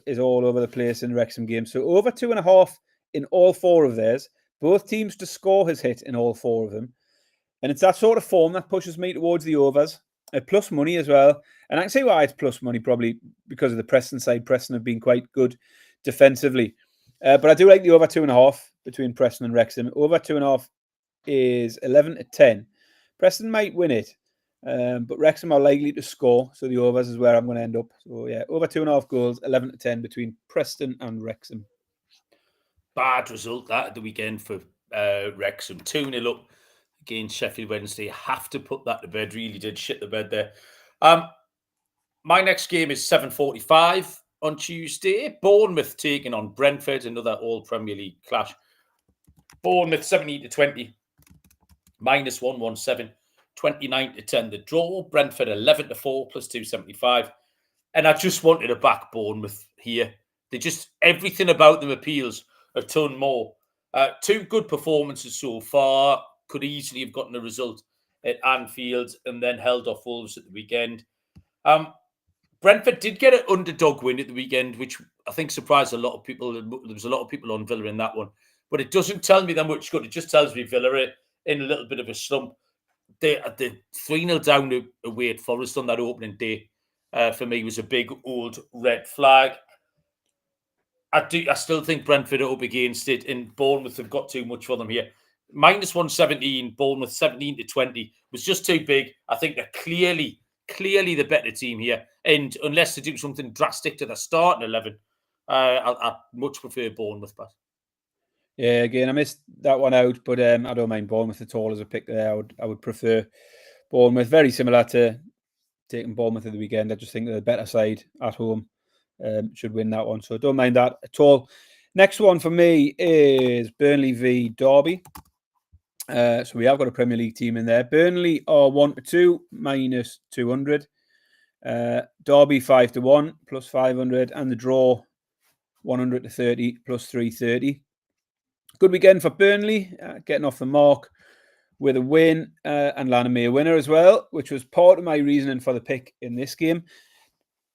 is all over the place in Wrexham games. So over 2.5 in all 4 of theirs. Both teams to score has hit in all 4 of them. And it's that sort of form that pushes me towards the overs. Plus money as well. And I can see why it's plus money, probably because of the Preston side. Preston have been quite good defensively. But I do like the over 2.5 between Preston and Wrexham. Over 2.5 is 11-10. Preston might win it, but Wrexham are likely to score, so the overs is where I'm going to end up. So yeah, over 2.5 goals, 11-10 between Preston and Wrexham. Bad result that at the weekend for Wrexham. 2-0 up against Sheffield Wednesday. Have to put that to bed. Really did shit the bed there. My next game is 7:45 on Tuesday. Bournemouth taking on Brentford, another all Premier League clash. Bournemouth 17-20, minus 117, 29-10 the draw. Brentford 11-4, plus 275. And I just wanted to back Bournemouth here. They just, everything about them appeals a ton more. Two good performances so far. Could easily have gotten a result at Anfield and then held off Wolves at the weekend. Brentford did get an underdog win at the weekend, which I think surprised a lot of people. There was a lot of people on Villa in that one. But it doesn't tell me that much good. It just tells me Villa are in a little bit of a slump. They're 3-0 down away at Forest on that opening day. For me, was a big old red flag. I still think Brentford are up against it, and Bournemouth have got too much for them here. Minus 117, Bournemouth 17-20 was just too big. I think they're clearly the better team here. And unless they do something drastic to the starting 11, I much prefer Bournemouth. But yeah, again, I missed that one out, but I don't mind Bournemouth at all as a pick there. I would prefer Bournemouth. Very similar to taking Bournemouth at the weekend. I just think they're the better side at home. Should win that one. So don't mind that at all. Next one for me is Burnley v Derby. So we have got a Premier League team in there. Burnley are 1-2, minus 200. Derby 5-1, plus 500. And the draw 100-30, plus 330. Good weekend for Burnley, getting off the mark with a win and landing me a winner as well, which was part of my reasoning for the pick in this game.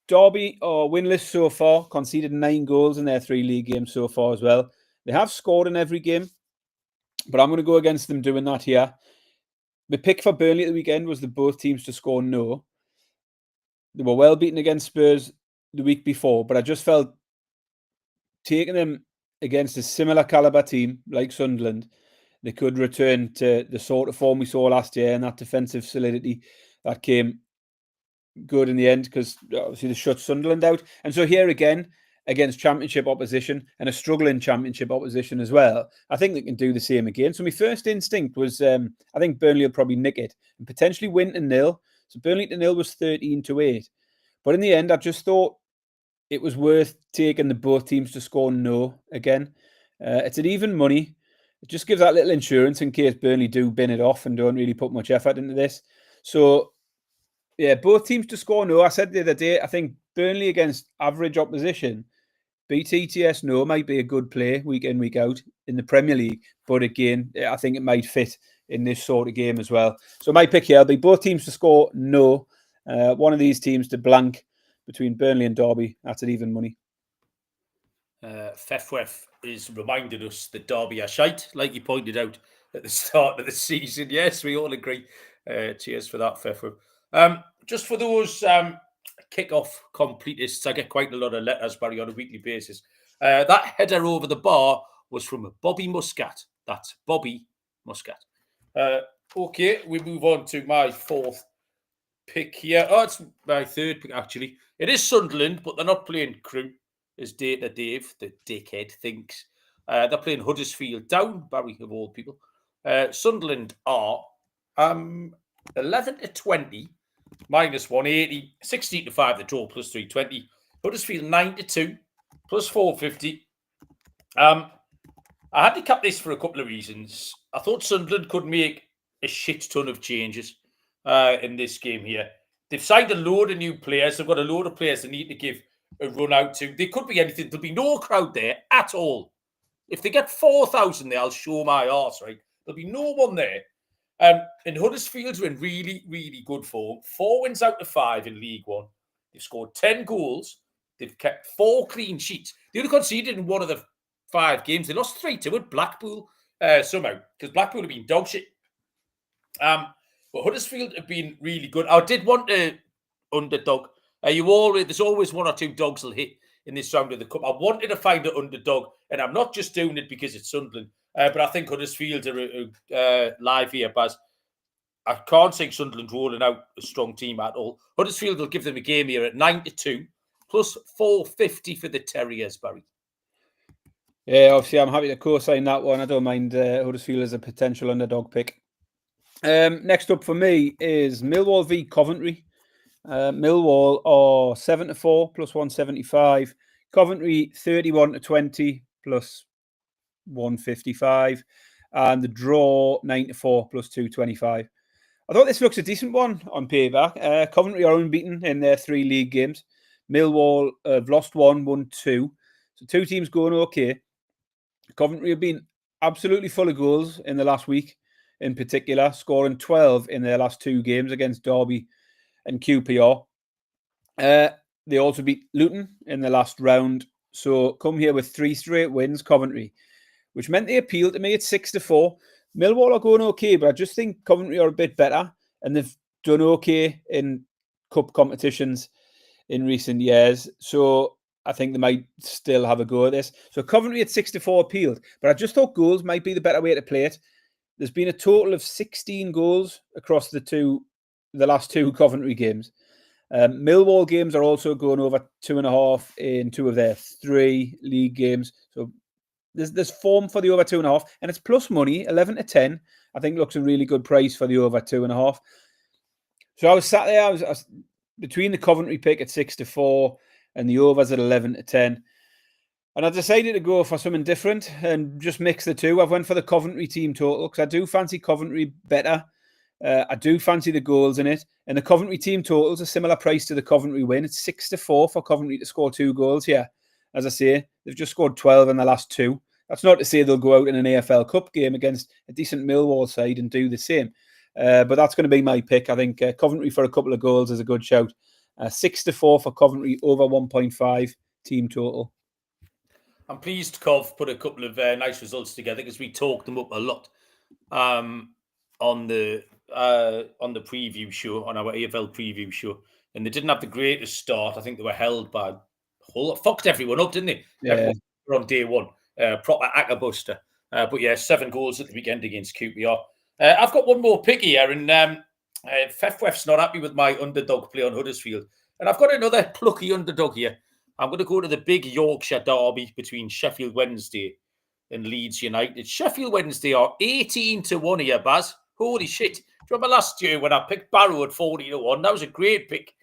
Derby are winless so far, conceded 9 goals in their 3 league games so far as well. They have scored in every game, but I'm going to go against them doing that here. The pick for Burnley at the weekend was the both teams to score no. They were well beaten against Spurs the week before, but I just felt taking them against a similar calibre team like Sunderland, they could return to the sort of form we saw last year and that defensive solidity that came good in the end, because obviously they shut Sunderland out. And so here again, against championship opposition and a struggling championship opposition as well, I think they can do the same again. So my first instinct was, I think Burnley will probably nick it and potentially win to 0. So Burnley to 0 was 13-8. But in the end, I just thought it was worth taking the both teams to score no again. It's at even money. It just gives that little insurance in case Burnley do bin it off and don't really put much effort into this. So yeah, both teams to score no. I said the other day, I think Burnley against average opposition, BTTS no might be a good play week in, week out in the Premier League. But again, I think it might fit in this sort of game as well. So my pick here will be both teams to score no. One of these teams to blank between Burnley and Derby. That's at even money. Fefwef is reminding us that Derby are shite, like you pointed out at the start of the season. Yes, we all agree. Cheers for that, Fefwef. Just for those kick-off completists, I get quite a lot of letters, Barry, on a weekly basis. That header over the bar was from Bobby Muscat. That's Bobby Muscat. Okay, we move on to my fourth pick here. Oh, it's my third pick, actually. It is Sunderland, but they're not playing Crew, as Data Dave, the dickhead, thinks. They're playing Huddersfield down, Barry, of all people. Sunderland are 11-20, minus 180, 16-5, the draw, plus 320. Huddersfield 9-2, plus 450. I handicapped this for a couple of reasons. I thought Sunderland could make a shit ton of changes in this game here. They've signed a load of new players. They've got a load of players they need to give a run out to. There could be anything. There'll be no crowd there at all. If they get 4,000 there, I'll show my arse, right? There'll be no one there. And Huddersfield's are in really, really good form. 4 wins out of 5 in League One. They've scored 10 goals. They've kept 4 clean sheets. They only conceded in one of the 5 games. They lost 3-2 at Blackpool somehow, because Blackpool have been dog shit. But Huddersfield have been really good. I did want to underdog. There's always 1 or 2 dogs will hit in this round of the Cup. I wanted to find an underdog, and I'm not just doing it because it's Sunderland, but I think Huddersfield are live here, Baz. I can't see Sunderland rolling out a strong team at all. Huddersfield will give them a game here at 9-2, plus 450 for the Terriers, Barry. Yeah, obviously, I'm happy to co-sign that one. I don't mind Huddersfield as a potential underdog pick. Next up for me is Millwall v Coventry. Millwall are 7-4 plus 175. Coventry 31-20 plus 155. And the draw 9-4 plus 225. I thought this looks a decent one on paper. Coventry are unbeaten in their 3 league games. Millwall have lost 1, won 2. So 2 teams going okay. Coventry have been absolutely full of goals in the last week, in particular, scoring 12 in their last 2 games against Derby and QPR. They also beat Luton in the last round. So come here with 3 straight wins, Coventry, which meant they appealed to me at 6-4. Millwall are going okay, but I just think Coventry are a bit better, and they've done okay in cup competitions in recent years. So I think they might still have a go at this. So Coventry at 6-4 appealed, but I just thought goals might be the better way to play it. There's been a total of 16 goals across the last 2 Coventry games. Millwall games are also going over 2.5 in 2 of their 3 league games. So there's form for the over 2.5, and it's plus money, 11-10. I think looks a really good price for the over 2.5. So I was sat there, I was between the Coventry pick at 6-4 and the overs at 11-10. And I decided to go for something different and just mix the 2. I've went for the Coventry team total because I do fancy Coventry better. I do fancy the goals in it. And the Coventry team total is a similar price to the Coventry win. It's 6-4 for Coventry to score 2 goals here. As I say, they've just scored 12 in the last 2. That's not to say they'll go out in an EFL Cup game against a decent Milwall side and do the same. But that's going to be my pick. I think Coventry for a couple of goals is a good shout. 6-4 for Coventry, over 1.5 team total. I'm pleased Cov put a couple of nice results together because we talked them up a lot on the preview show, on our EFL preview show, and they didn't have the greatest start. I think they were held by Hull. Fucked everyone up, didn't they? Yeah. Everyone on day one, proper ackerbuster. But yeah, 7 goals at the weekend against QPR. I've got one more pick here, and Fefwef's not happy with my underdog play on Huddersfield, and I've got another plucky underdog here. I'm going to go to the big Yorkshire derby between Sheffield Wednesday and Leeds United. Sheffield Wednesday are 18-1 here, Baz. Holy shit. Do you remember last year when I picked Barrow at 40-1? That was a great pick.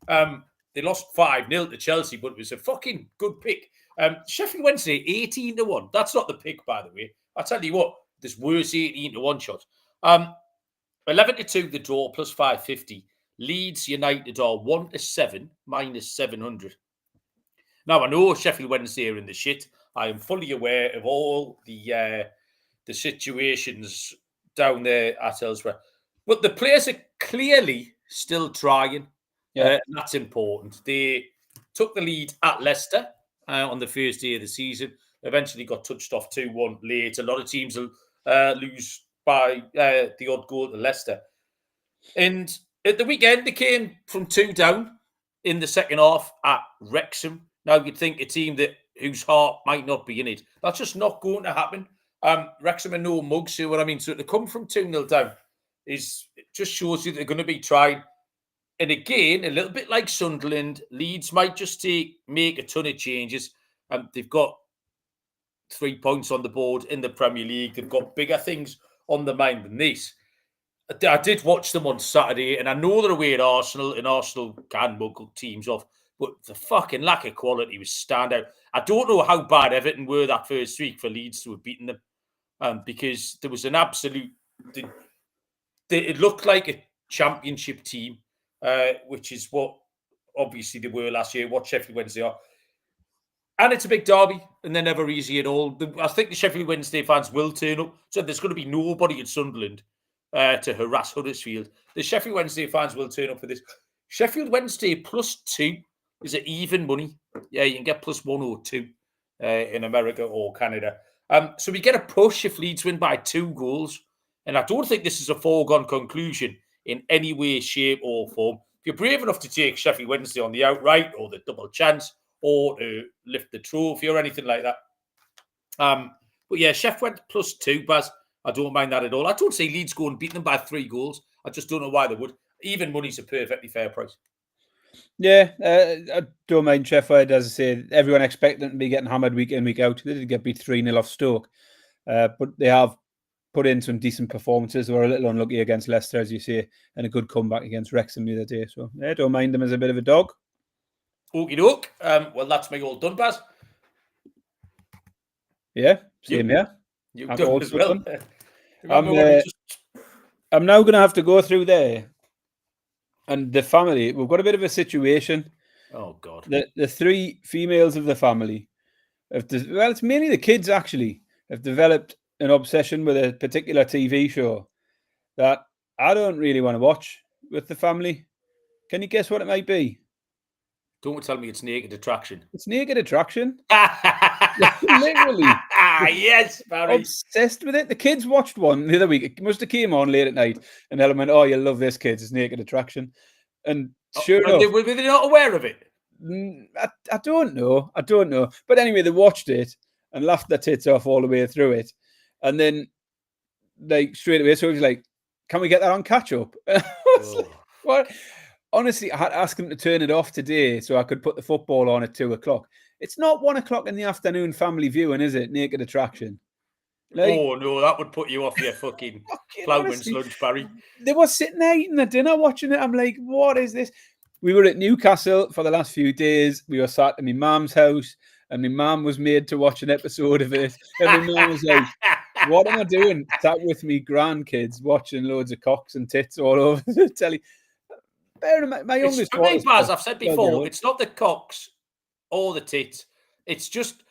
They lost 5-0 to Chelsea, but it was a fucking good pick. Sheffield Wednesday, 18-1. That's not the pick, by the way. I tell you what, there's worse 18-1 shot. 11-2, the draw, plus 550. Leeds United are 1-7, minus 700. Now, I know Sheffield Wednesday are in the shit. I am fully aware of all the situations down there at Elsewhere. But the players are clearly still trying. Yeah. And that's important. They took the lead at Leicester on the first day of the season. Eventually got touched off 2-1 late. A lot of teams will lose by the odd goal to Leicester. And at the weekend, they came from 2 down in the second half at Wrexham. Now, you'd think a team whose heart might not be in it. That's just not going to happen. Wrexham are no mugs, see what I mean? So to come from 2-0 down it just shows you they're going to be trying. And again, a little bit like Sunderland, Leeds might just make a ton of changes. They've got 3 points on the board in the Premier League. They've got bigger things on the mind than this. I did watch them on Saturday, and I know they're away at Arsenal, and Arsenal can mug teams off. But the fucking lack of quality was standout. I don't know how bad Everton were that first week for Leeds to have beaten them, because there was an absolute... It looked like a championship team, which is what obviously they were last year, what Sheffield Wednesday are. And it's a big derby, and they're never easy at all. I think the Sheffield Wednesday fans will turn up, so there's going to be nobody at Sunderland to harass Huddersfield. The Sheffield Wednesday fans will turn up for this. Sheffield Wednesday +2 is at even money. Yeah, you can get +1 or 2 in America or Canada. So we get a push if Leeds win by 2 goals. And I don't think this is a foregone conclusion in any way, shape or form. If you're brave enough to take Sheffield Wednesday on the outright or the double chance or to lift the trophy or anything like that. But yeah, Sheff went +2, Baz. I don't mind that at all. I don't see Leeds go and beat them by 3 goals. I just don't know why they would. Even money's a perfectly fair price. Yeah, I don't mind Sheffield. As I say, everyone expected them to be getting hammered week in, week out. They did get beat 3-0 off Stoke. But they have put in some decent performances. They were a little unlucky against Leicester, as you say, and a good comeback against Wrexham the other day. So I don't mind them as a bit of a dog. Okie doke. Well, that's me all done, Baz. Yeah, same here. You've done as well. I'm now going to have to go through there. And the family, we've got a bit of a situation. Oh, God. The 3 females of the family, it's mainly the kids actually, have developed an obsession with a particular TV show that I don't really want to watch with the family. Can you guess what it might be? Don't tell me it's Naked Attraction. It's Naked Attraction. Literally. Yes, Barry. Obsessed with it. The kids watched one the other week. It must have came on late at night. And Ellen went, "Oh, you'll love this, kids. It's Naked Attraction." And sure enough. Were they not aware of it? I don't know. But anyway, they watched it and laughed their tits off all the way through it. And then, like, straight away, so he was like, "Can we get that on catch up?" I was like, what? Honestly, I had to ask them to turn it off today so I could put the football on at 2:00. It's not 1:00 in the afternoon family viewing, is it? Naked Attraction. Like, oh, no, that would put you off your fucking ploughman's lunch, Barry. They were sitting there eating their dinner watching it. I'm like, what is this? We were at Newcastle for the last few days. We were sat in my mum's house, and my mum was made to watch an episode of it. And my mum was like, "What am I doing? Sat with me grandkids watching loads of cocks and tits all over the telly." My youngest daughter, Baz, I've said before, it's not the cocks or the tits. It's just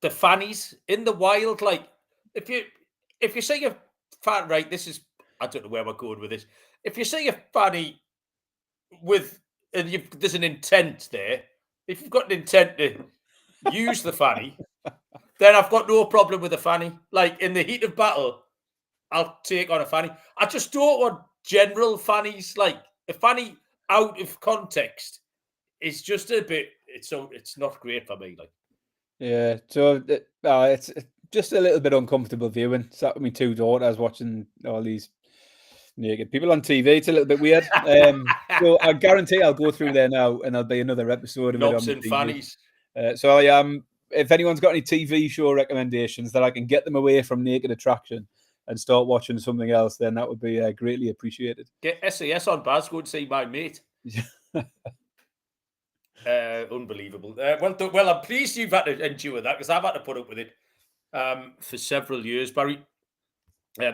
the fannies in the wild. Like, if you say a fan, right, this is, I don't know where we're going with this. If you say a fanny there's an intent there, if you've got an intent to use the fanny, then I've got no problem with a fanny. Like, in the heat of battle, I'll take on a fanny. I just don't want general fannies. Like, a fanny out of context is just a bit. It's not great for me. Like, yeah. So it's just a little bit uncomfortable viewing. Sat with my 2 daughters watching all these naked people on TV. It's a little bit weird. So I guarantee I'll go through there now, and there'll be another episode of knobs it on and fannies. So I am. If anyone's got any TV show recommendations that I can get them away from Naked Attraction and start watching something else, then that would be greatly appreciated. Get SAS on, Baz. Go and see my mate. Unbelievable. Well, I'm pleased you've had to endure that, because I've had to put up with it for several years, Barry.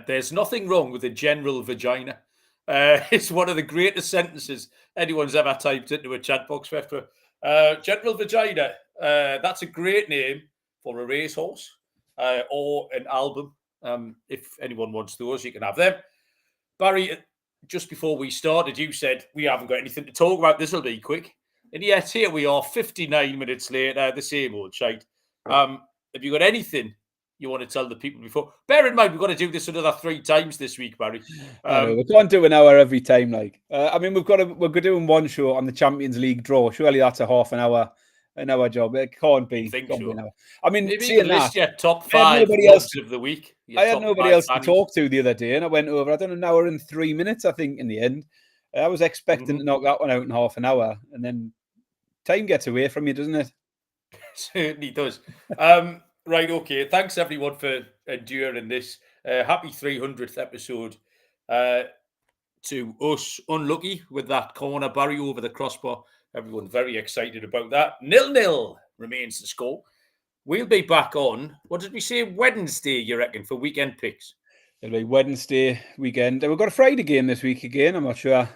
There's nothing wrong with a general vagina. It's one of the greatest sentences anyone's ever typed into a chat box. General vagina. That's a great name for a racehorse or an album. If anyone wants those, you can have them. Barry, just before we started, you said we haven't got anything to talk about. This will be quick. And yet here we are, 59 minutes later, the same old shite. Have you got anything you want to tell the people before? Bear in mind, we've got to do this another 3 times this week, Barry. We can't do an hour every time. Like, I mean, we're doing one show on the Champions League draw. Surely that's a half an hour job. It can't be. An hour. I mean, maybe you can list your top 5 of the week. I had nobody else to talk to the other day, and I went over. I done an hour and 3 minutes, I think, in the end. I was expecting to knock that one out in half an hour, and then time gets away from you, doesn't it? Certainly does. Right, okay. Thanks, everyone, for enduring this. Happy 300th episode to us. Unlucky with that corner, Barry, over the crossbar. Everyone very excited about that. 0-0 remains the score. We'll be back on, what did we say, Wednesday, you reckon, for weekend picks? It'll be Wednesday weekend. We've got a Friday game this week again. I'm not sure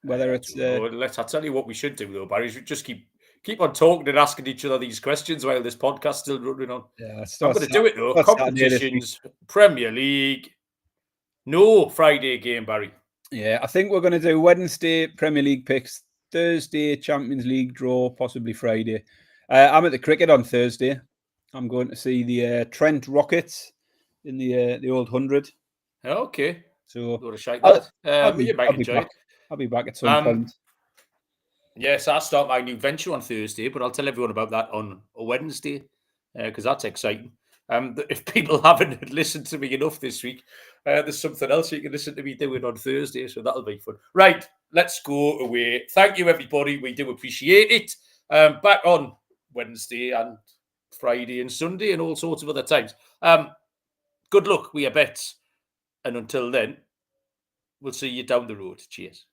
whether it's... I'll tell you what we should do, though, Barry. We just keep on talking and asking each other these questions while this podcast's still running on. Yeah, I'm going to do it, though. Competitions, Premier League. No Friday game, Barry. Yeah, I think we're going to do Wednesday Premier League picks, Thursday Champions League draw, possibly Friday. I'm at the cricket on Thursday. I'm going to see the Trent Rockets in the old 100. Okay. So I'll be back at some point. Yes, I start my new venture on Thursday, but I'll tell everyone about that on a Wednesday because that's exciting. If people haven't listened to me enough this week, there's something else you can listen to me doing on Thursday, so that'll be fun. Right, let's go away. Thank you, everybody. We do appreciate it. Back on Wednesday and Friday and Sunday and all sorts of other times. Good luck with your bets. And until then, we'll see you down the road. Cheers.